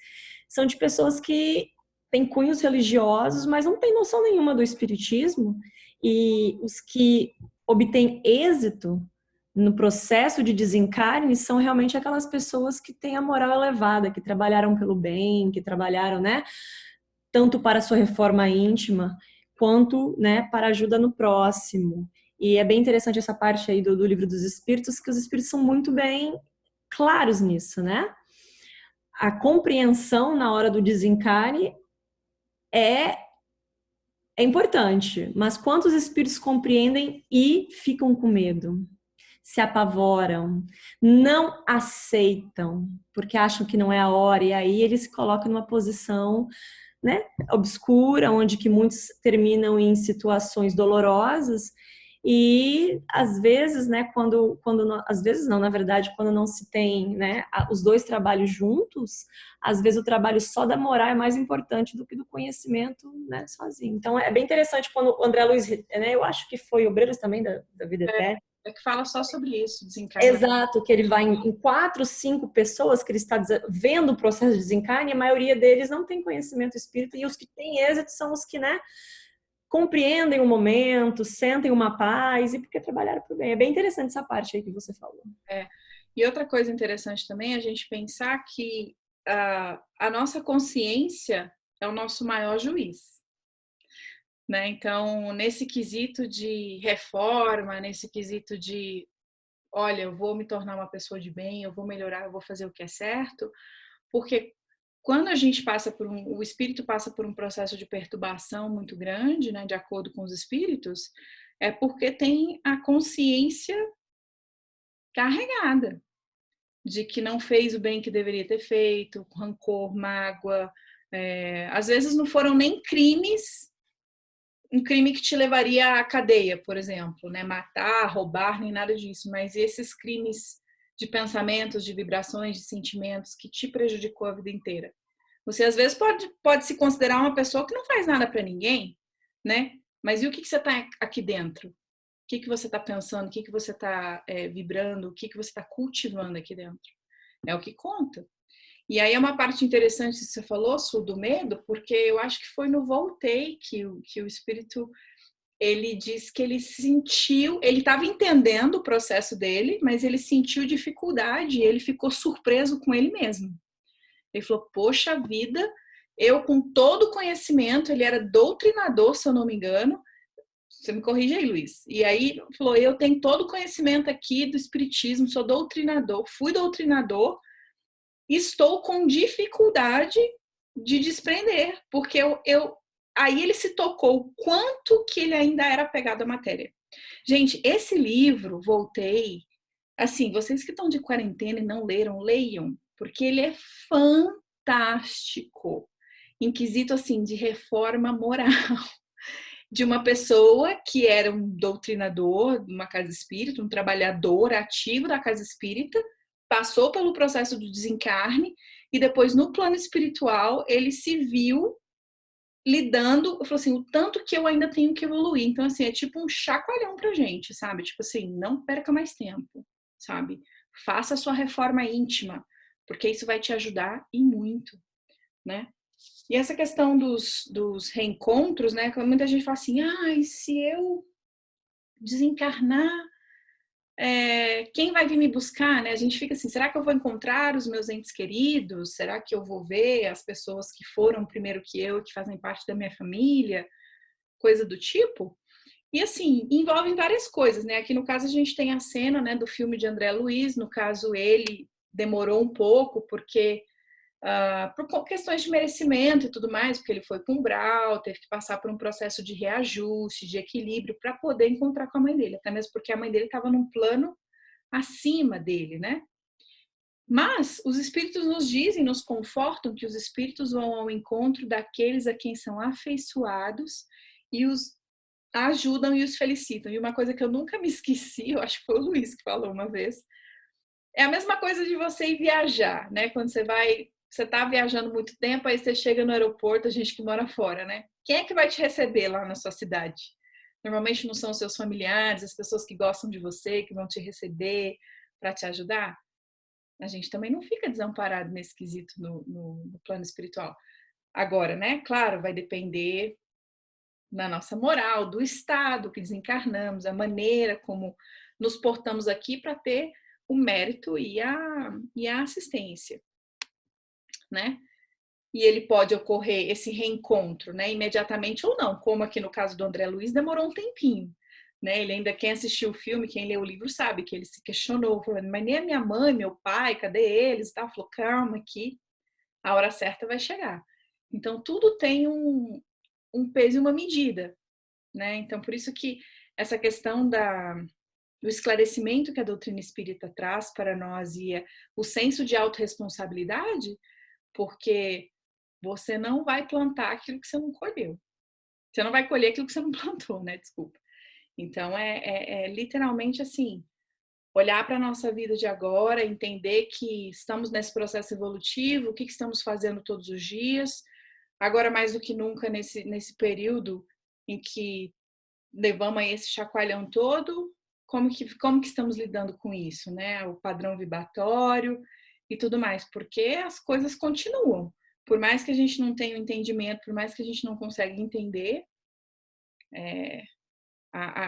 são de pessoas que têm cunhos religiosos, mas não têm noção nenhuma do espiritismo, e os que obtêm êxito no processo de desencarne são realmente aquelas pessoas que têm a moral elevada, que trabalharam pelo bem, que trabalharam, né, tanto para a sua reforma íntima, quanto, né, para a ajuda no próximo. E é bem interessante essa parte aí do Livro dos Espíritos, que os espíritos são muito bem claros nisso, né? A compreensão na hora do desencarne é importante, mas quantos espíritos compreendem e ficam com medo? Se apavoram, não aceitam, porque acham que não é a hora, e aí eles se colocam numa posição, né, obscura, onde que muitos terminam em situações dolorosas. E às vezes, né, às vezes não, na verdade, quando não se tem, né, os dois trabalhos juntos, às vezes o trabalho só da moral é mais importante do que do conhecimento, né, sozinho. Então é bem interessante quando o André Luiz, né, eu acho que foi Obreiros também da Vida Eterna. É que fala só sobre isso, desencarne. Exato, que ele vai em 4, 5 pessoas que ele está vendo o processo de desencarne, a maioria deles não tem conhecimento espírita, e os que têm êxito são os que, né, compreendem o momento, sentem uma paz, e porque trabalharam por bem. É bem interessante essa parte aí que você falou. E outra coisa interessante também é a gente pensar que a nossa consciência é o nosso maior juiz. Né? Então, nesse quesito de reforma, nesse quesito de, olha, eu vou me tornar uma pessoa de bem, eu vou melhorar, eu vou fazer o que é certo, porque quando a gente passa o espírito passa por um processo de perturbação muito grande, né, de acordo com os espíritos, é porque tem a consciência carregada de que não fez o bem que deveria ter feito, rancor, mágoa, às vezes não foram nem crimes, um crime que te levaria à cadeia, por exemplo, né, matar, roubar, nem nada disso, mas esses crimes de pensamentos, de vibrações, de sentimentos que te prejudicou a vida inteira. Você às vezes pode se considerar uma pessoa que não faz nada para ninguém, né? Mas e o que você está aqui dentro? O que você está pensando? O que você está vibrando? O que você está cultivando aqui dentro? É o que conta. E aí é uma parte interessante que você falou, Su, do medo, porque eu acho que foi no Voltei que o espírito, ele diz que ele sentiu, ele estava entendendo o processo dele, mas ele sentiu dificuldade e ele ficou surpreso com ele mesmo. Ele falou, poxa vida, eu com todo o conhecimento, ele era doutrinador, se eu não me engano, você me corrige aí, Luiz. E aí falou, eu tenho todo o conhecimento aqui do espiritismo, sou doutrinador, fui doutrinador, estou com dificuldade de desprender, porque aí ele se tocou o quanto que ele ainda era apegado à matéria. Gente, esse livro, Voltei, assim, vocês que estão de quarentena e não leram, leiam, porque ele é fantástico. Em quesito, assim, de reforma moral de uma pessoa que era um doutrinador de uma casa espírita, um trabalhador ativo da casa espírita, passou pelo processo do desencarne e depois no plano espiritual ele se viu lidando, falou assim, o tanto que eu ainda tenho que evoluir. Então, assim, é tipo um chacoalhão pra gente, sabe? Tipo assim, não perca mais tempo, sabe? Faça a sua reforma íntima, porque isso vai te ajudar e muito, né? E essa questão dos reencontros, né? Muita gente fala assim, se eu desencarnar, quem vai vir me buscar, né? A gente fica assim, será que eu vou encontrar os meus entes queridos? Será que eu vou ver as pessoas que foram primeiro que eu, que fazem parte da minha família? Coisa do tipo. E assim, envolvem várias coisas, né? Aqui no caso a gente tem a cena, né, do filme de André Luiz, no caso ele demorou um pouco, porque por questões de merecimento e tudo mais, porque ele foi com Umbral, teve que passar por um processo de reajuste, de equilíbrio, para poder encontrar com a mãe dele, até mesmo porque a mãe dele estava num plano acima dele, né? Mas os espíritos nos dizem, nos confortam que os espíritos vão ao encontro daqueles a quem são afeiçoados e os ajudam e os felicitam. E uma coisa que eu nunca me esqueci, eu acho que foi o Luiz que falou uma vez, é a mesma coisa de você ir viajar, né? Quando você tá viajando muito tempo, aí você chega no aeroporto, a gente que mora fora, né? Quem é que vai te receber lá na sua cidade? Normalmente não são os seus familiares, as pessoas que gostam de você, que vão te receber para te ajudar. A gente também não fica desamparado nesse quesito no plano espiritual. Agora, né? Claro, vai depender da nossa moral, do estado que desencarnamos, a maneira como nos portamos aqui para ter o mérito e a assistência, né? E ele pode ocorrer esse reencontro, né, imediatamente ou não, como aqui no caso do André Luiz demorou um tempinho, né? Ele ainda, quem assistiu o filme, quem leu o livro sabe que ele se questionou, falando, mas nem a minha mãe, meu pai, cadê eles? Tá? Falou, calma aqui, a hora certa vai chegar. Então tudo tem um peso e uma medida, né? Então por isso que essa questão do esclarecimento que a doutrina espírita traz para nós e o senso de autorresponsabilidade, porque você não vai plantar aquilo que você não colheu. Você não vai colher aquilo que você não plantou, né? Desculpa. Então, é literalmente assim, olhar para a nossa vida de agora, entender que estamos nesse processo evolutivo, o que estamos fazendo todos os dias, agora mais do que nunca nesse período em que levamos aí esse chacoalhão todo, como que estamos lidando com isso, né? O padrão vibratório e tudo mais, porque as coisas continuam. Por mais que a gente não tenha o entendimento, por mais que a gente não consiga entender,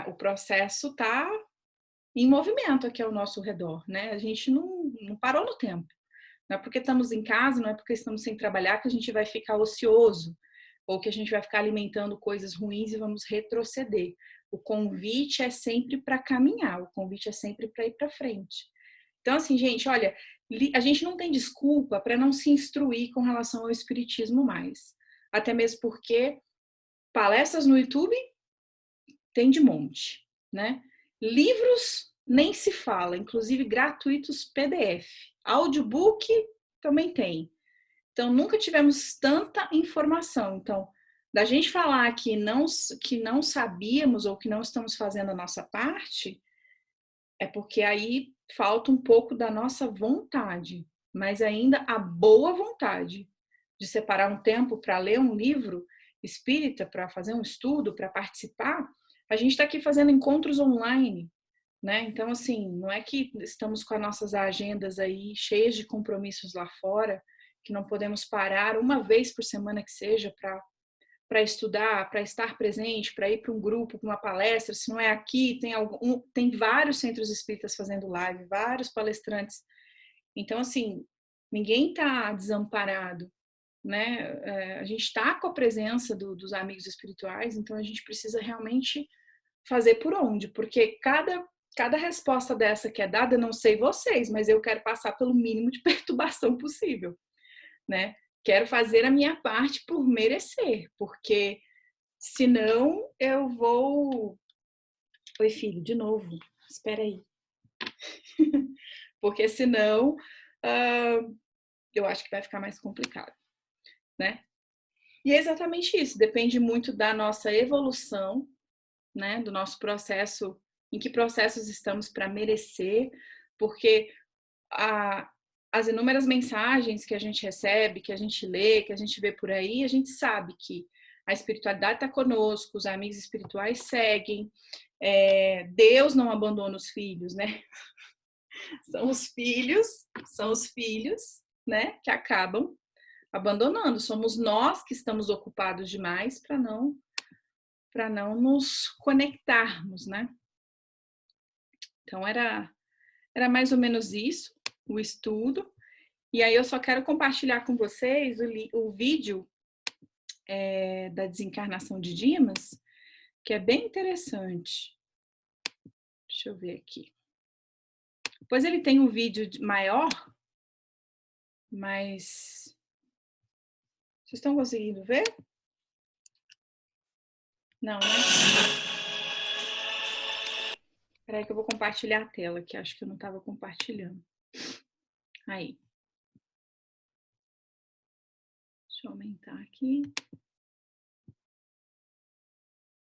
o processo está em movimento aqui ao nosso redor, né? A gente não parou no tempo. Não é porque estamos em casa, não é porque estamos sem trabalhar que a gente vai ficar ocioso ou que a gente vai ficar alimentando coisas ruins e vamos retroceder. O convite é sempre para caminhar, o convite é sempre para ir para frente. Então, assim, gente, olha, a gente não tem desculpa para não se instruir com relação ao espiritismo mais. Até mesmo porque palestras no YouTube tem de monte, né? Livros nem se fala, inclusive gratuitos PDF. Audiobook também tem. Então, nunca tivemos tanta informação. Então, da gente falar que não sabíamos ou que não estamos fazendo a nossa parte, é porque aí falta um pouco da nossa vontade, mas ainda a boa vontade de separar um tempo para ler um livro espírita, para fazer um estudo, para participar. A gente está aqui fazendo encontros online, né? Então, assim, não é que estamos com as nossas agendas aí cheias de compromissos lá fora, que não podemos parar uma vez por semana que seja para estudar, para estar presente, para ir para um grupo, para uma palestra. Se não é aqui, tem vários centros espíritas fazendo live, vários palestrantes. Então, assim, ninguém está desamparado, né? A gente está com a presença dos amigos espirituais, então a gente precisa realmente fazer por onde, porque cada resposta dessa que é dada, eu não sei vocês, mas eu quero passar pelo mínimo de perturbação possível, né? Quero fazer a minha parte por merecer, porque senão eu vou... Oi, filho, de novo. Espera aí. Porque senão eu acho que vai ficar mais complicado, né? E é exatamente isso. Depende muito da nossa evolução, né? Do nosso processo, em que processos estamos para merecer, porque as inúmeras mensagens que a gente recebe, que a gente lê, que a gente vê por aí, a gente sabe que a espiritualidade está conosco, os amigos espirituais seguem, Deus não abandona os filhos, né? São os filhos, né, que acabam abandonando. Somos nós que estamos ocupados demais para não nos conectarmos, né? Então era mais ou menos isso, o estudo. E aí eu só quero compartilhar com vocês o vídeo da desencarnação de Dimas, que é bem interessante. Deixa eu ver aqui. Depois ele tem um vídeo maior, mas vocês estão conseguindo ver? Não, né? Espera aí que eu vou compartilhar a tela, que acho que eu não estava compartilhando. Aí. Deixa eu aumentar aqui.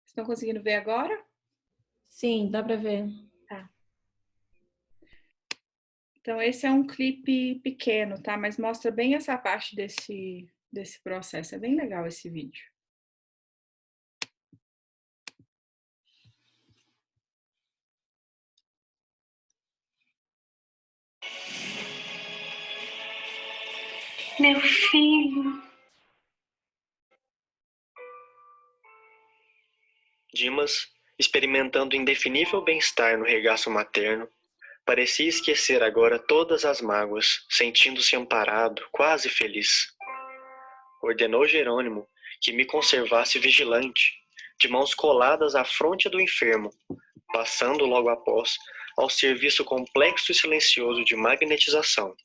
Estão conseguindo ver agora? Sim, dá para ver. Tá. Então, esse é um clipe pequeno, tá? Mas mostra bem essa parte desse processo. É bem legal esse vídeo. Meu filho. Dimas, experimentando indefinível bem-estar no regaço materno, parecia esquecer agora todas as mágoas, sentindo-se amparado, quase feliz. Ordenou Jerônimo que me conservasse vigilante, de mãos coladas à fronte do enfermo, passando logo após ao serviço complexo e silencioso de magnetização.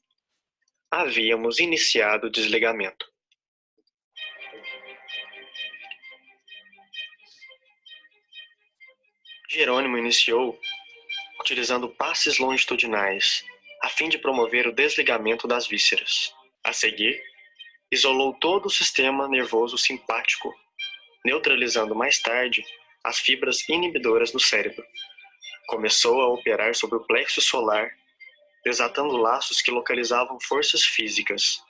Havíamos iniciado o desligamento. Jerônimo iniciou utilizando passes longitudinais, a fim de promover o desligamento das vísceras. A seguir, isolou todo o sistema nervoso simpático, neutralizando mais tarde as fibras inibidoras do cérebro. Começou a operar sobre o plexo solar, desatando laços que localizavam forças físicas.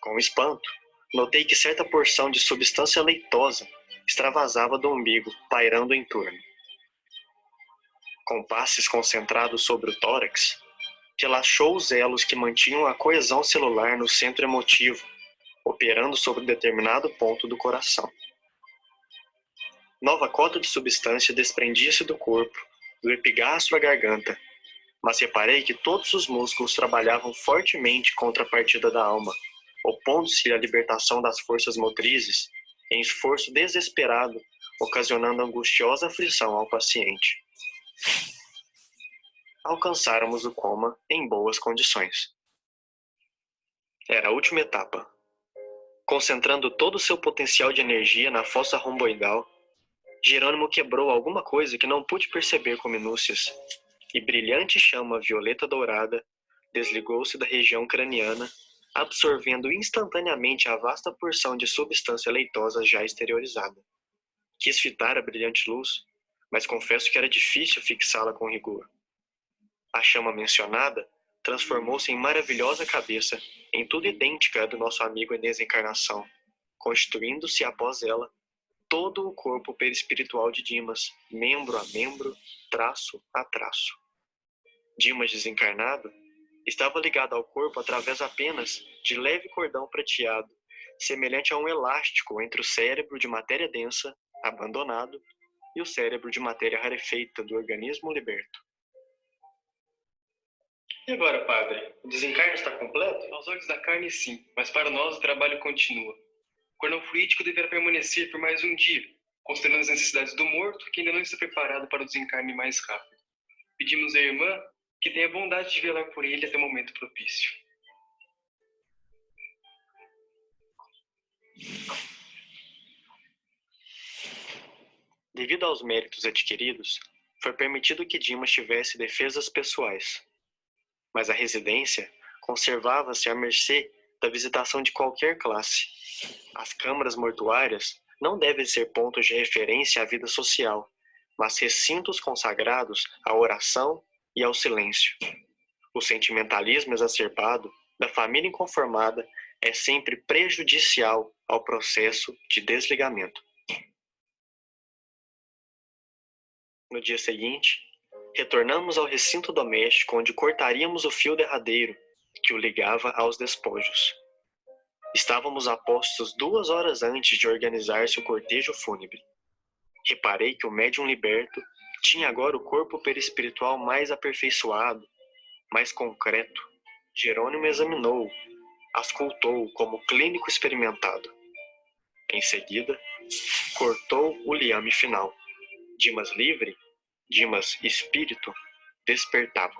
Com espanto, notei que certa porção de substância leitosa extravasava do umbigo, pairando em torno. Com passes concentrados sobre o tórax, relaxou os elos que mantinham a coesão celular no centro emotivo, operando sobre determinado ponto do coração. Nova cota de substância desprendia-se do corpo, do epigastro à garganta, mas reparei que todos os músculos trabalhavam fortemente contra a partida da alma, opondo-se à libertação das forças motrizes, em esforço desesperado, ocasionando angustiosa aflição ao paciente. Alcançáramos o coma em boas condições. Era a última etapa. Concentrando todo o seu potencial de energia na fossa romboidal, Jerônimo quebrou alguma coisa que não pude perceber com minúcias, e brilhante chama violeta dourada desligou-se da região craniana, absorvendo instantaneamente a vasta porção de substância leitosa já exteriorizada. Quis fitar a brilhante luz, mas confesso que era difícil fixá-la com rigor. A chama mencionada transformou-se em maravilhosa cabeça, em tudo idêntica à do nosso amigo em desencarnação, constituindo-se após ela todo o corpo perispiritual de Dimas, membro a membro, traço a traço. Dimas desencarnado estava ligado ao corpo através apenas de leve cordão prateado, semelhante a um elástico entre o cérebro de matéria densa, abandonado, e o cérebro de matéria rarefeita do organismo liberto. E agora, padre? O desencarne está completo? Aos olhos da carne, sim, mas para nós o trabalho continua. O cordão fluídico deverá permanecer por mais um dia, considerando as necessidades do morto, que ainda não está preparado para o desencarne mais rápido. Pedimos à irmã que tenha bondade de velar por ele até o momento propício. Devido aos méritos adquiridos, foi permitido que Dimas tivesse defesas pessoais, mas a residência conservava-se à mercê da visitação de qualquer classe. As câmaras mortuárias não devem ser pontos de referência à vida social, mas recintos consagrados à oração e ao silêncio. O sentimentalismo exacerbado da família inconformada é sempre prejudicial ao processo de desligamento. No dia seguinte, retornamos ao recinto doméstico onde cortaríamos o fio derradeiro que o ligava aos despojos. Estávamos a postos 2 horas antes de organizar-se o cortejo fúnebre. Reparei que o médium liberto tinha agora o corpo perispiritual mais aperfeiçoado, mais concreto. Jerônimo examinou-o, auscultou-o como clínico experimentado. Em seguida, cortou o liame final. Dimas livre, Dimas espírito, despertava.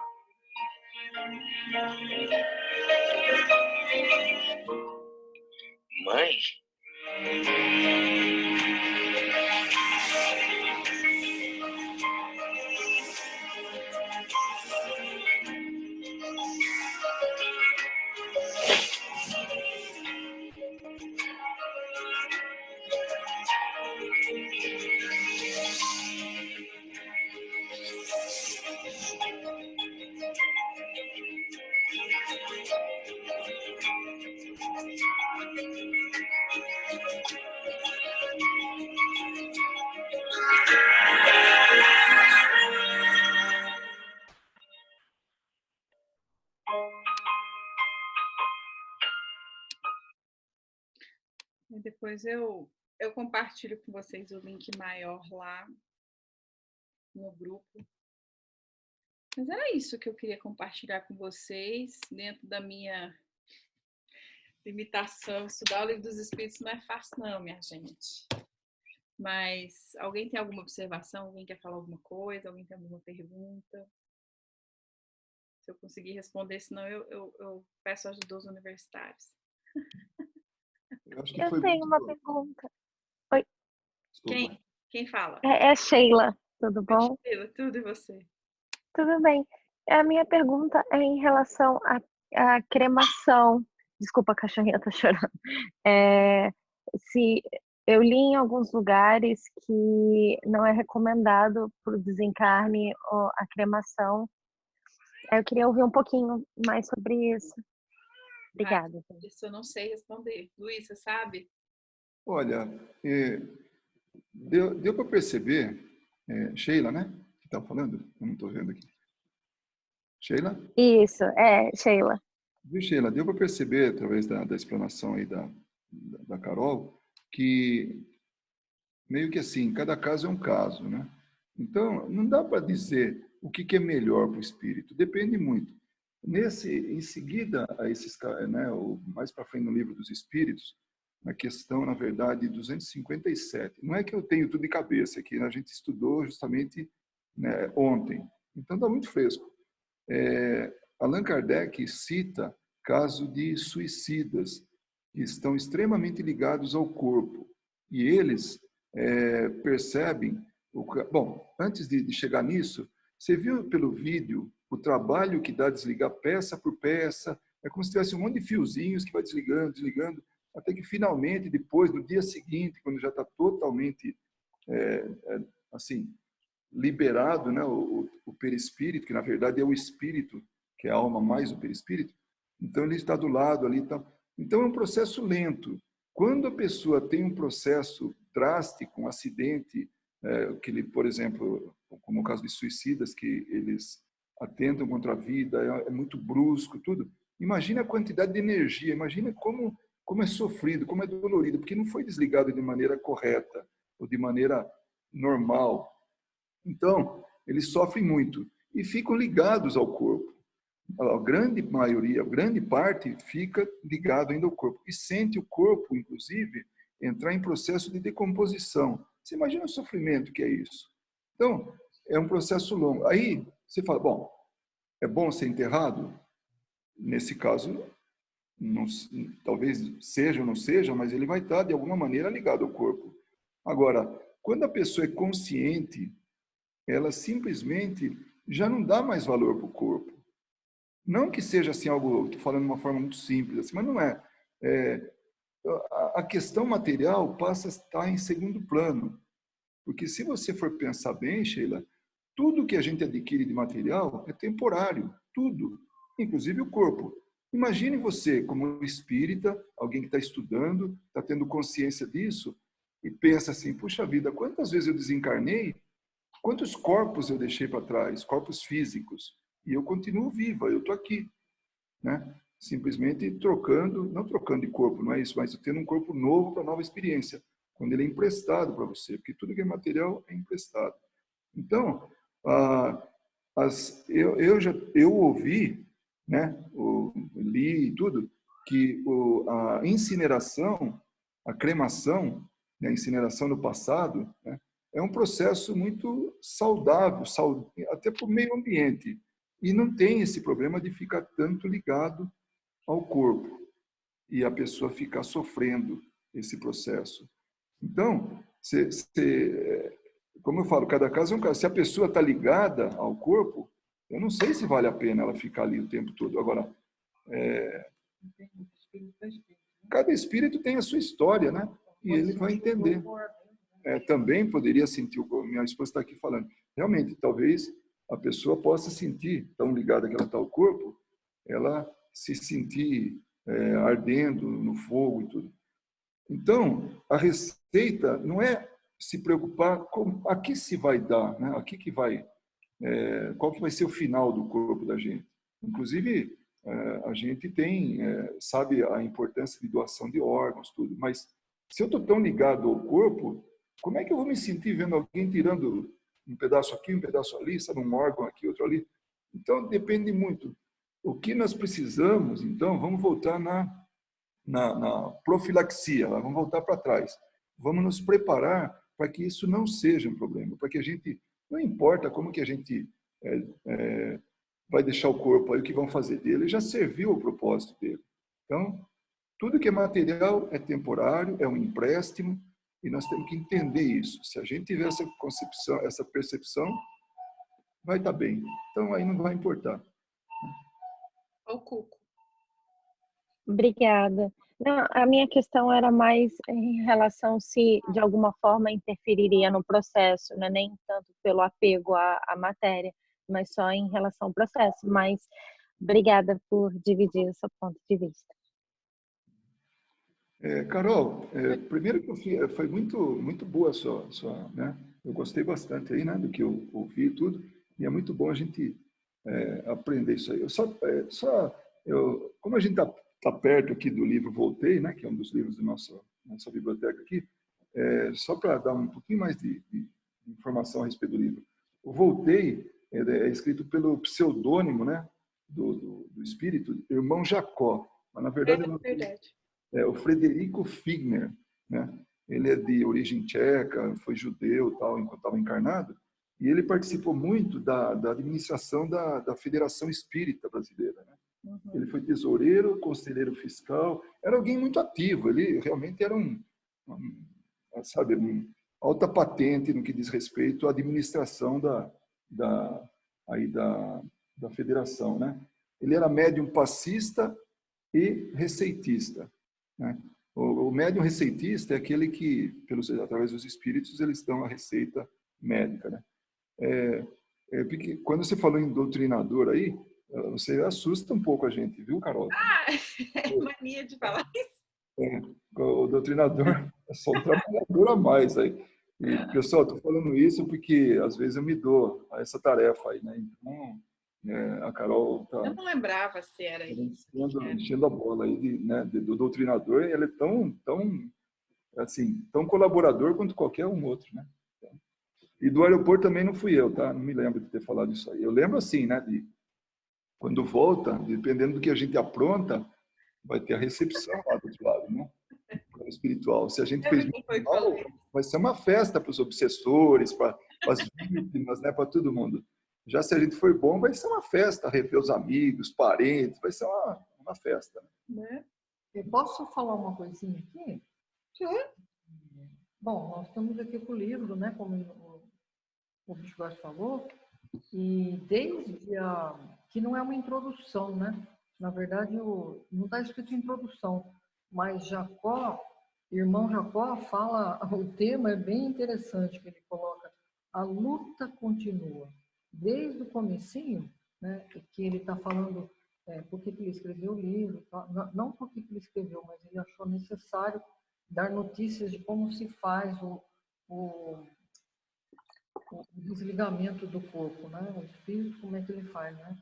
Mãe? E depois eu compartilho com vocês o link maior lá no grupo. Mas era isso que eu queria compartilhar com vocês, dentro da minha limitação. Estudar o Livro dos Espíritos não é fácil não, minha gente. Mas alguém tem alguma observação? Alguém quer falar alguma coisa? Alguém tem alguma pergunta? Se eu conseguir responder, senão eu peço ajuda dos universitários. Eu tenho uma pergunta. Oi. Quem fala? É Sheila, tudo bom? Sheila, tudo e você? Tudo bem. A minha pergunta é em relação à cremação. Desculpa, a cachorrinha tá chorando. Se eu li em alguns lugares que não é recomendado para o desencarne a cremação. Eu queria ouvir um pouquinho mais sobre isso. Obrigada. Isso eu não sei responder. Luiz, você sabe? Olha, deu para perceber, Sheila, né? Que está falando? Eu não estou vendo aqui. Sheila? Isso, Sheila. Viu, Sheila? Deu para perceber, através da explanação aí da Carol, que meio que assim, cada caso é um caso, né? Então, não dá para dizer o que é melhor para o espírito, depende muito. Em seguida, a esses, né, mais para frente no Livro dos Espíritos, na questão, na verdade, 257. Não é que eu tenho tudo de cabeça, que a gente estudou justamente, né, ontem. Então, está muito fresco. Allan Kardec cita caso de suicidas que estão extremamente ligados ao corpo. E eles percebem... Bom, antes de chegar nisso, você viu pelo vídeo o trabalho que dá desligar peça por peça? É como se tivesse um monte de fiozinhos que vai desligando, desligando, até que finalmente, depois, no dia seguinte, quando já está totalmente assim, liberado, né, o perispírito, que na verdade é o espírito, que é a alma mais o perispírito, então ele está do lado ali. Então é um processo lento. Quando a pessoa tem um processo drástico, um acidente, que ele, por exemplo, como o caso de suicidas, que eles atentam contra a vida, é muito brusco, tudo. Imagina a quantidade de energia, imagina como é sofrido, como é dolorido, porque não foi desligado de maneira correta ou de maneira normal. Então, eles sofrem muito e ficam ligados ao corpo. a grande maioria, a grande parte fica ligado ainda ao corpo e sente o corpo, inclusive, entrar em processo de decomposição. Você imagina o sofrimento que é isso? Então, é um processo longo. Aí você fala, bom, é bom ser enterrado? Nesse caso, não, talvez seja ou não seja, mas ele vai estar de alguma maneira ligado ao corpo. Agora, quando a pessoa é consciente, ela simplesmente já não dá mais valor para o corpo. Não que seja assim algo, estou falando de uma forma muito simples, assim, mas não é. A questão material passa a estar em segundo plano. Porque se você for pensar bem, Sheila, tudo que a gente adquire de material é temporário, tudo, inclusive o corpo. Imagine você, como espírita, alguém que está estudando, está tendo consciência disso, e pensa assim, puxa vida, quantas vezes eu desencarnei, quantos corpos eu deixei para trás, corpos físicos, e eu continuo viva, eu estou aqui, né? Simplesmente trocando, não trocando de corpo, não é isso, mas tendo um corpo novo para nova experiência, quando ele é emprestado para você, porque tudo que é material é emprestado. Então, eu ouvi, né, li e tudo, que a incineração, a cremação, né, a incineração no passado, né, é um processo muito saudável, até para o meio ambiente. E não tem esse problema de ficar tanto ligado ao corpo e a pessoa ficar sofrendo esse processo. Então, como eu falo, cada caso é um caso. Se a pessoa está ligada ao corpo, eu não sei se vale a pena ela ficar ali o tempo todo. Agora, cada espírito tem a sua história, né? E ele vai entender. Também poderia sentir, minha esposa está aqui falando, realmente, talvez a pessoa possa sentir, tão ligada que ela está ao corpo, ela se sentir ardendo no fogo e tudo. Então, a receita não é se preocupar com a que se vai dar, né? Qual que vai ser o final do corpo da gente. Inclusive, a gente sabe a importância de doação de órgãos, tudo, mas se eu estou tão ligado ao corpo, como é que eu vou me sentir vendo alguém tirando um pedaço aqui, um pedaço ali, sabe, um órgão aqui, outro ali? Então, depende muito. O que nós precisamos, então, vamos voltar na profilaxia, vamos voltar para trás. Vamos nos preparar para que isso não seja um problema, para que a gente, não importa como que a gente vai deixar o corpo aí, o que vão fazer dele, já serviu o propósito dele. Então, tudo que é material é temporário, é um empréstimo, e nós temos que entender isso. Se a gente tiver essa concepção, essa percepção, vai estar bem. Então, aí não vai importar. Ao Cuco. Obrigada. Não, a minha questão era mais em relação se, de alguma forma, interferiria no processo, né? Nem tanto pelo apego à matéria, mas só em relação ao processo. Mas obrigada por dividir o seu ponto de vista. Carol, primeiro que foi muito boa a sua, né? Eu gostei bastante aí, né, do que eu ouvi e tudo, e é muito bom a gente aprender isso aí. Como a gente está perto aqui do livro Voltei, né, que é um dos livros da nossa biblioteca aqui, só para dar um pouquinho mais de informação a respeito do livro. O Voltei é escrito pelo pseudônimo, né, do espírito, irmão Jacó, mas na verdade o Frederico Figner, né? Ele é de origem tcheca, foi judeu, tal, enquanto estava encarnado, e ele participou muito da administração da Federação Espírita Brasileira, né? Uhum. Ele foi tesoureiro, conselheiro fiscal, era alguém muito ativo, ele realmente era sabe, alta patente no que diz respeito à administração da federação, né? Ele era médium passista e receitista, né? O médium receitista é aquele que, através dos espíritos, eles dão a receita médica, né? Porque quando você falou em doutrinador aí, você assusta um pouco a gente, viu, Carol? Mania de falar isso. O doutrinador é só um trabalhador a mais aí. E, pessoal, estou falando isso porque às vezes eu me dou a essa tarefa aí, né? Então, a Carol tá... Eu não lembrava se era isso. Enchendo a bola aí do doutrinador, ele é tão colaborador quanto qualquer um outro, né? E do aeroporto também não fui eu, tá? Não me lembro de ter falado isso aí. Eu lembro assim, né? Quando volta, dependendo do que a gente apronta, vai ter a recepção lá do outro lado, né? Plano espiritual. Se a gente fez muito mal, vai ser uma festa para os obsessores, para as vítimas, né? Para todo mundo. Já se a gente foi bom, vai ser uma festa, rever os amigos, parentes, vai ser uma festa. Né? Eu posso falar uma coisinha aqui? Bom, nós estamos aqui com o livro, né? Como o Bispo falou, e desde que não é uma introdução, né? Na verdade, não está escrito introdução, mas Jacó, irmão Jacó, fala, o tema é bem interessante que ele coloca, a luta continua. Desde o comecinho, né? Que ele está falando por que ele escreveu o livro, não por que ele escreveu, mas ele achou necessário dar notícias de como se faz o desligamento do corpo, né? O espírito, como é que ele faz, né?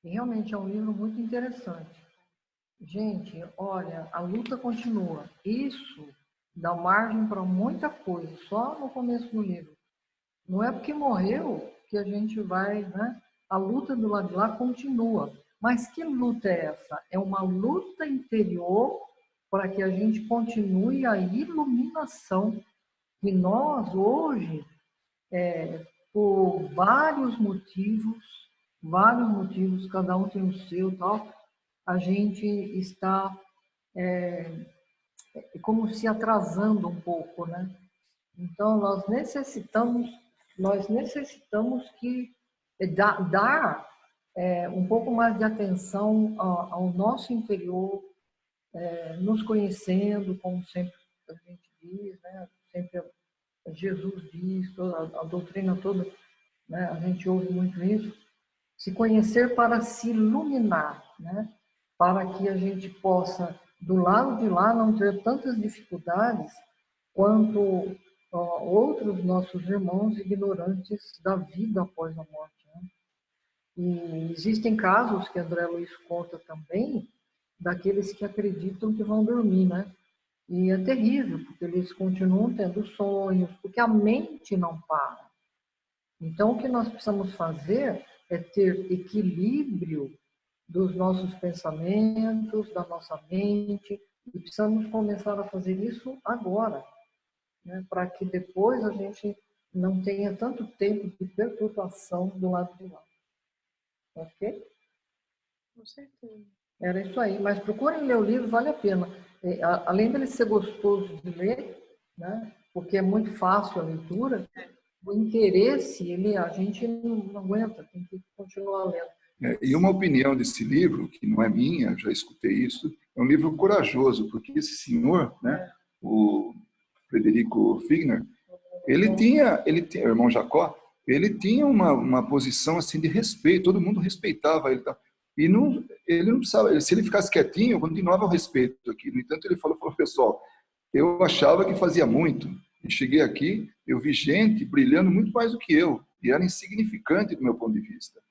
E realmente é um livro muito interessante. Gente, olha, a luta continua. Isso dá margem para muita coisa, só no começo do livro. Não é porque morreu que a gente vai, né? A luta do lado de lá continua. Mas que luta é essa? É uma luta interior para que a gente continue a iluminação. E nós, hoje, por vários motivos, cada um tem o seu, tal, a gente está como se atrasando um pouco, né? Então, nós necessitamos que dar um pouco mais de atenção ao nosso interior, nos conhecendo, como sempre a gente diz, né? Sempre Jesus diz, a doutrina toda, né? A gente ouve muito isso, se conhecer para se iluminar, né? Para que a gente possa, do lado de lá, não ter tantas dificuldades quanto outros nossos irmãos ignorantes da vida após a morte, né? E existem casos que André Luiz conta também, daqueles que acreditam que vão dormir, né? E é terrível, porque eles continuam tendo sonhos, porque a mente não para. Então, o que nós precisamos fazer é ter equilíbrio dos nossos pensamentos, da nossa mente, e precisamos começar a fazer isso agora, né? Para que depois a gente não tenha tanto tempo de perturbação do lado de lá. Ok? Com certeza. Era isso aí. Mas procurem ler o livro, vale a pena. Além dele ser gostoso de ler, né? Porque é muito fácil a leitura, o interesse, a gente não aguenta, tem que continuar lendo. E uma opinião desse livro, que não é minha, já escutei isso, é um livro corajoso, porque esse senhor, né, o Frederico Figner, ele tinha, o irmão Jacó, ele tinha uma posição assim de respeito, todo mundo respeitava ele. E não, ele não precisava, se ele ficasse quietinho, continuava o respeito aqui. No entanto, ele falou, pessoal, eu achava que fazia muito. E cheguei aqui, eu vi gente brilhando muito mais do que eu, e era insignificante do meu ponto de vista.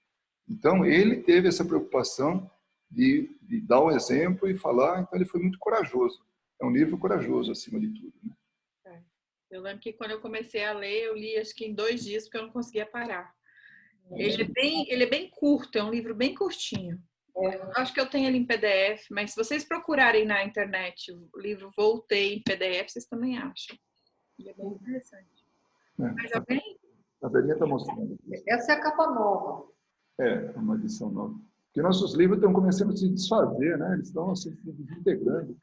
Então, ele teve essa preocupação de dar o exemplo e falar, então ele foi muito corajoso. É um livro corajoso, acima de tudo, né? Eu lembro que quando eu comecei a ler, eu li acho que em 2 dias, porque eu não conseguia parar. Ele é bem curto, é um livro bem curtinho. Eu acho que eu tenho ele em PDF, mas se vocês procurarem na internet o livro Voltei em PDF, vocês também acham. Ele é bem interessante. Mas alguém? A Belinha está mostrando. Essa é a capa nova. É uma edição nova. Porque nossos livros estão começando a se desfazer, né? Eles estão se desintegrando.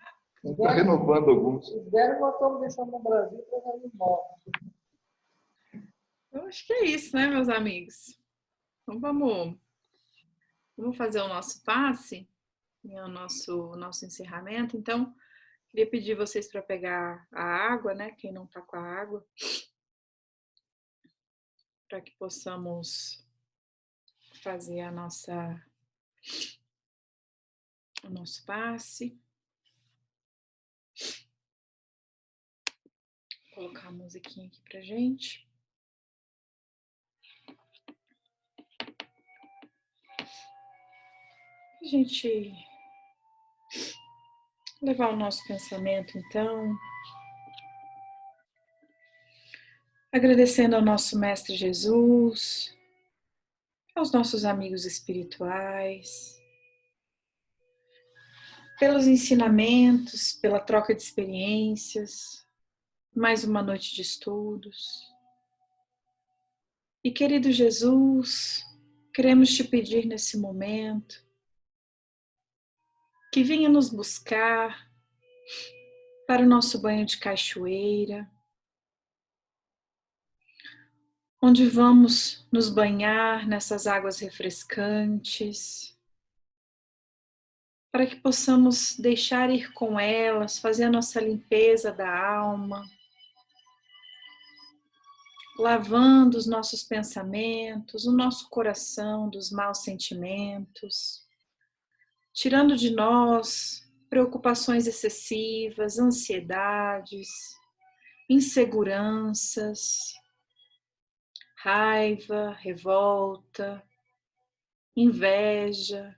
A gente está renovando alguns. Os velhos nós estamos deixando no Brasil trazendo novos. Eu acho que é isso, né, meus amigos? Então vamos fazer o nosso passe, o nosso encerramento. Então, queria pedir vocês para pegar a água, né? Quem não está com a água, para que possamos fazer o nosso passe. Vou colocar a musiquinha aqui pra gente. A gente levar o nosso pensamento, então, agradecendo ao nosso Mestre Jesus, aos nossos amigos espirituais, pelos ensinamentos, pela troca de experiências, mais uma noite de estudos. E querido Jesus, queremos te pedir nesse momento que venha nos buscar para o nosso banho de cachoeira, onde vamos nos banhar nessas águas refrescantes, para que possamos deixar ir com elas, fazer a nossa limpeza da alma, lavando os nossos pensamentos, o nosso coração dos maus sentimentos, tirando de nós preocupações excessivas, ansiedades, inseguranças, raiva, revolta, inveja.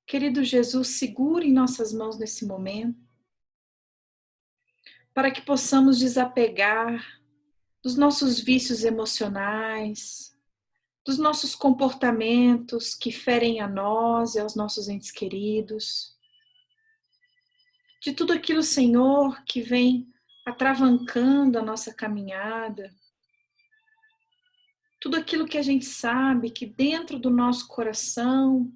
Querido Jesus, segure em nossas mãos nesse momento, para que possamos desapegar dos nossos vícios emocionais, dos nossos comportamentos que ferem a nós e aos nossos entes queridos, de tudo aquilo, Senhor, que vem atravancando a nossa caminhada, tudo aquilo que a gente sabe que dentro do nosso coração,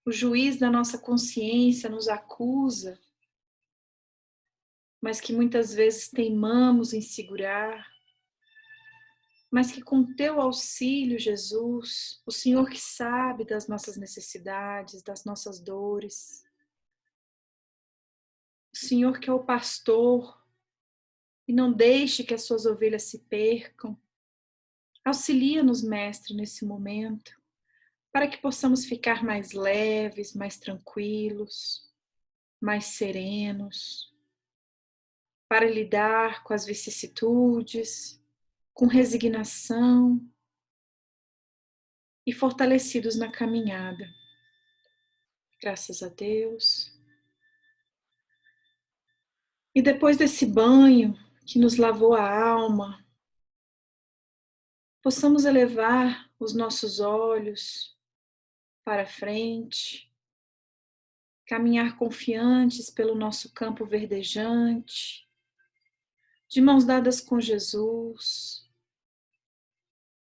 o juiz da nossa consciência nos acusa, mas que muitas vezes teimamos em segurar, mas que com teu auxílio, Jesus, o Senhor que sabe das nossas necessidades, das nossas dores, o Senhor que é o pastor e não deixe que as suas ovelhas se percam, auxilia-nos, Mestre, nesse momento, para que possamos ficar mais leves, mais tranquilos, mais serenos, para lidar com as vicissitudes, com resignação e fortalecidos na caminhada. Graças a Deus. E depois desse banho que nos lavou a alma, possamos elevar os nossos olhos para frente, caminhar confiantes pelo nosso campo verdejante, de mãos dadas com Jesus,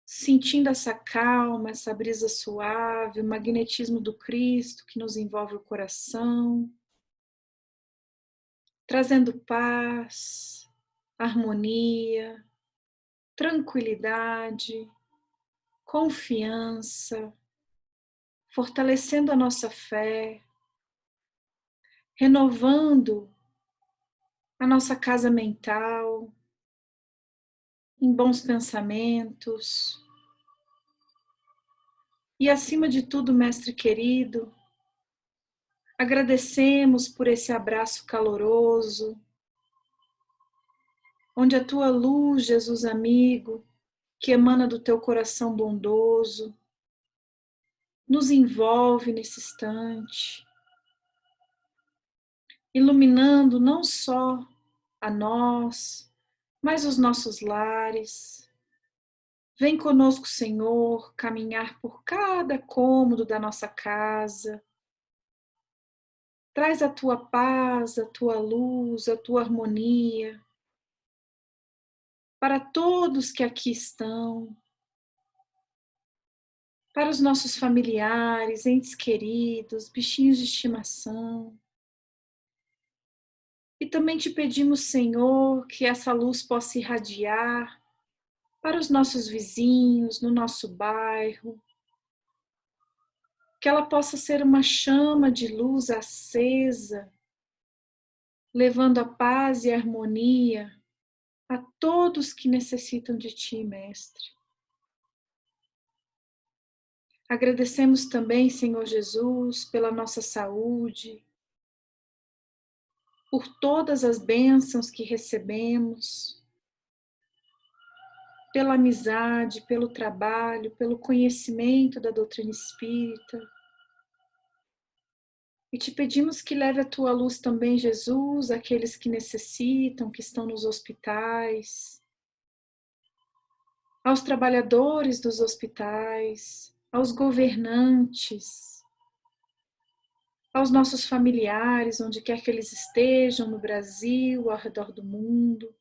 sentindo essa calma, essa brisa suave, o magnetismo do Cristo que nos envolve o coração, trazendo paz, harmonia, tranquilidade, confiança, fortalecendo a nossa fé, renovando a nossa casa mental em bons pensamentos. E acima de tudo, Mestre querido, agradecemos por esse abraço caloroso, onde a tua luz, Jesus amigo, que emana do teu coração bondoso, nos envolve nesse instante, iluminando não só a nós, mas os nossos lares. Vem conosco, Senhor, caminhar por cada cômodo da nossa casa. Traz a tua paz, a tua luz, a tua harmonia para todos que aqui estão, para os nossos familiares, entes queridos, bichinhos de estimação. E também te pedimos, Senhor, que essa luz possa irradiar para os nossos vizinhos, no nosso bairro, que ela possa ser uma chama de luz acesa, levando a paz e a harmonia a todos que necessitam de Ti, Mestre. Agradecemos também, Senhor Jesus, pela nossa saúde, por todas as bênçãos que recebemos, pela amizade, pelo trabalho, pelo conhecimento da doutrina espírita. E te pedimos que leve a tua luz também, Jesus, àqueles que necessitam, que estão nos hospitais, aos trabalhadores dos hospitais, aos governantes, aos nossos familiares, onde quer que eles estejam, no Brasil, ao redor do mundo.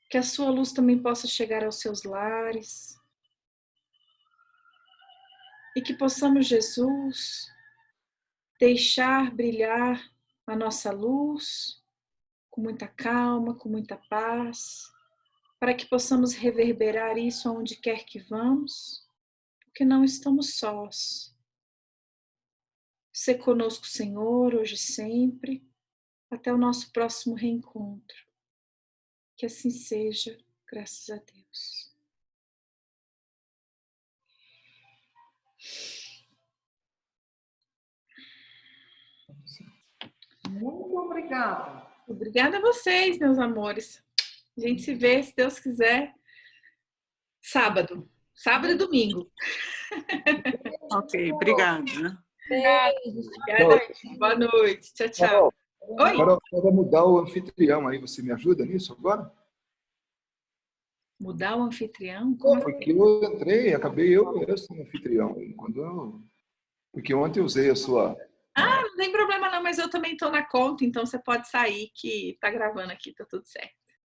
Que a sua luz também possa chegar aos seus lares. E que possamos, Jesus, deixar brilhar a nossa luz com muita calma, com muita paz, para que possamos reverberar isso aonde quer que vamos, porque não estamos sós. Sê conosco, Senhor, hoje e sempre, até o nosso próximo reencontro. Que assim seja, graças a Deus. Muito obrigada. Obrigada a vocês, meus amores. A gente se vê, se Deus quiser, sábado. Sábado e domingo. Ok, obrigada. Obrigada. Boa noite. Tchau, tchau. Oi? Agora eu vou mudar o anfitrião aí. Você me ajuda nisso agora? Mudar o anfitrião? Como assim? Porque eu entrei, acabei eu sendo anfitrião. Porque ontem eu usei a sua... Não tem problema não, mas eu também estou na conta, então você pode sair que tá gravando aqui, tá tudo certo.